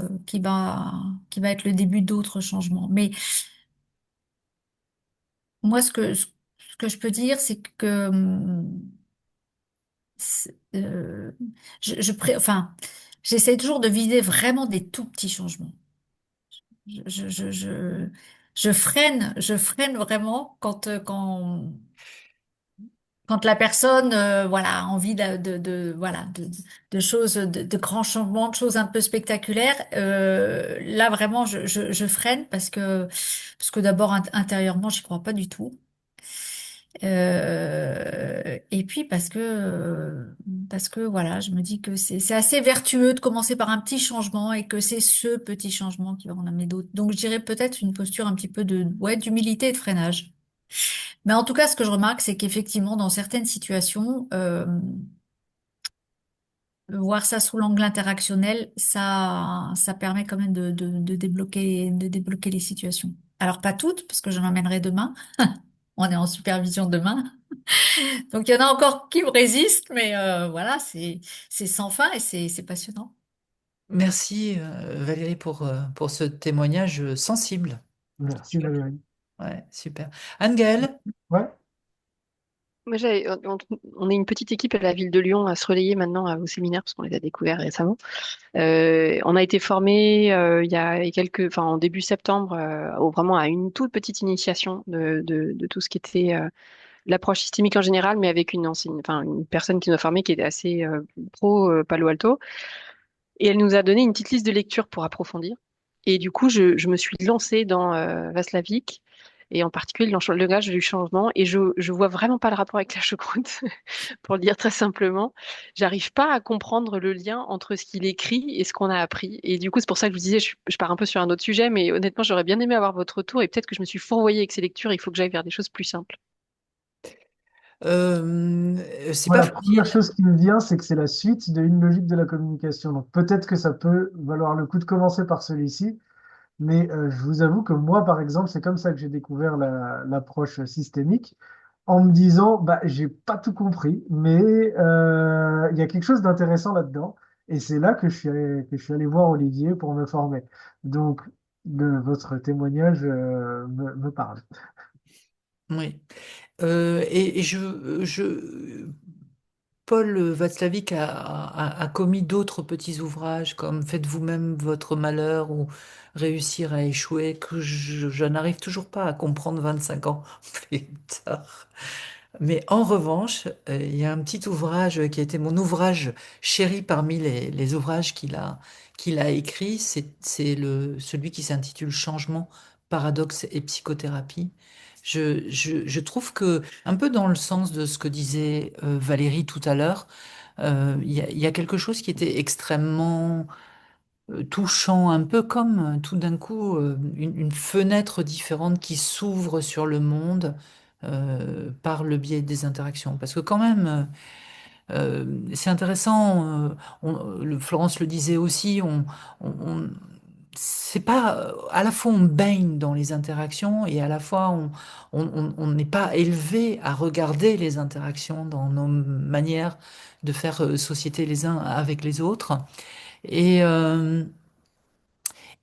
être le début d'autres changements. Mais moi, ce que je peux dire, c'est que c'est- euh, enfin, j'essaie toujours de viser vraiment des tout petits changements. Je, je, je, je, je freine vraiment quand la personne, voilà, a envie voilà, de choses, de grands changements, de choses un peu spectaculaires. Là, vraiment, je freine parce que d'abord, intérieurement, j'y crois pas du tout. Et puis parce que voilà, je me dis que c'est assez vertueux de commencer par un petit changement et que c'est ce petit changement qui va en amener d'autres. Donc je dirais peut-être une posture un petit peu ouais, d'humilité et de freinage. Mais en tout cas, ce que je remarque, c'est qu'effectivement, dans certaines situations, voir ça sous l'angle interactionnel, ça permet quand même de débloquer les situations. Alors pas toutes, parce que je l'emmènerai demain. On est en supervision demain. Donc il y en a encore qui me résistent, mais voilà, c'est sans fin et c'est passionnant. Merci Valérie pour ce témoignage sensible. Merci Valérie. Ouais, super. Anne-Gaëlle? Ouais, Moi, on est une petite équipe à la ville de Lyon à se relayer maintenant au séminaire parce qu'on les a découverts récemment. On a été formés il y a quelques, enfin en début septembre, vraiment à une toute petite initiation de tout ce qui était l'approche systémique en général, mais avec enfin une personne qui nous a formés qui était assez pro Palo Alto, et elle nous a donné une petite liste de lectures pour approfondir. Et du coup, je me suis lancée dans Václavic, et en particulier dans le langage du changement, et je vois vraiment pas le rapport avec la choucroute, pour le dire très simplement. J'arrive pas à comprendre le lien entre ce qu'il écrit et ce qu'on a appris. Et du coup, c'est pour ça que je vous disais, je pars un peu sur un autre sujet, mais honnêtement, j'aurais bien aimé avoir votre retour, et peut-être que je me suis fourvoyée avec ces lectures, il faut que j'aille vers des choses plus simples. C'est moi pas la première facile. chose qui me vient, c'est que c'est la suite d'une logique de la communication. Donc peut-être que ça peut valoir le coup de commencer par celui-ci. Mais je vous avoue que moi, par exemple, c'est comme ça que j'ai découvert l'approche systémique, en me disant, bah, j'ai pas tout compris, mais il y a quelque chose d'intéressant là-dedans. Et c'est là que je suis allé voir Olivier pour me former. Donc, votre témoignage me parle. Oui. Et Paul Václavic a commis d'autres petits ouvrages comme Faites vous-même votre malheur ou Réussir à échouer que je n'arrive toujours pas à comprendre 25 ans plus tard. Mais en revanche, il y a un petit ouvrage qui a été mon ouvrage chéri parmi les ouvrages qu'il a écrit. C'est celui qui s'intitule Changement, paradoxe et psychothérapie. Je trouve que, un peu dans le sens de ce que disait Valérie tout à l'heure, il y a quelque chose qui était extrêmement touchant, un peu comme tout d'un coup une fenêtre différente qui s'ouvre sur le monde par le biais des interactions. Parce que quand même, c'est intéressant, Florence le disait aussi, on, on- c'est pas, à la fois on baigne dans les interactions et à la fois on n'est pas élevé à regarder les interactions dans nos manières de faire société les uns avec les autres. Et, euh,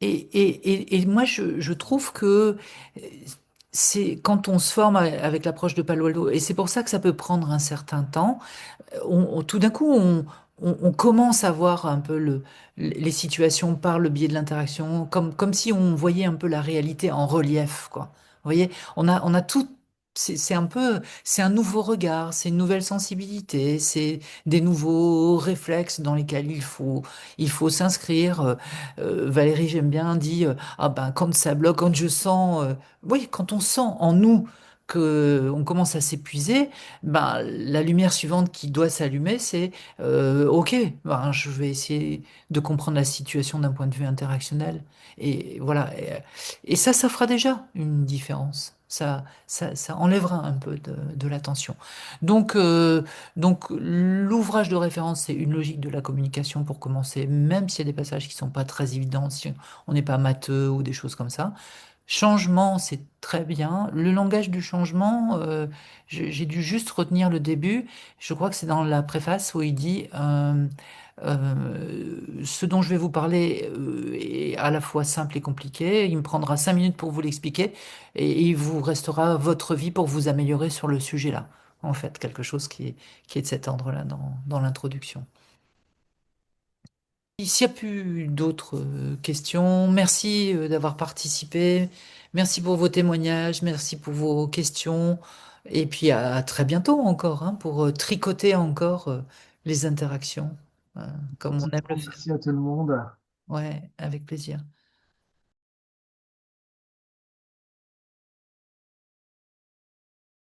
et moi, je trouve que c'est quand on se forme avec l'approche de Palo Alto, et c'est pour ça que ça peut prendre un certain temps, tout d'un coup, on commence à voir un peu les situations par le biais de l'interaction, comme si on voyait un peu la réalité en relief, quoi. Vous voyez, on a tout. C'est un peu, c'est un nouveau regard, c'est une nouvelle sensibilité, c'est des nouveaux réflexes dans lesquels il faut s'inscrire. Valérie, j'aime bien, dit, ah ben, quand ça bloque, quand je sens, oui, quand on sent en nous que on commence à s'épuiser, ben, la lumière suivante qui doit s'allumer, c'est OK, ben, je vais essayer de comprendre la situation d'un point de vue interactionnel. Et voilà. Et ça fera déjà une différence. Ça enlèvera un peu de la tension. Donc, donc l'ouvrage de référence, c'est une logique de la communication pour commencer, même s'il y a des passages qui sont pas très évidents, si on n'est pas matheux ou des choses comme ça. Changement, c'est très bien. Le langage du changement, j'ai dû juste retenir le début. Je crois que c'est dans la préface où il dit ce dont je vais vous parler est à la fois simple et compliqué. Il me prendra 5 minutes pour vous l'expliquer et il vous restera votre vie pour vous améliorer sur le sujet-là. En fait, quelque chose qui est de cet ordre-là dans l'introduction. S'il n'y a plus d'autres questions, merci d'avoir participé. Merci pour vos témoignages, merci pour vos questions. Et puis à très bientôt encore, hein, pour tricoter encore les interactions, comme on aime le Effectivement, faire. merci à tout le monde. Ouais, avec plaisir.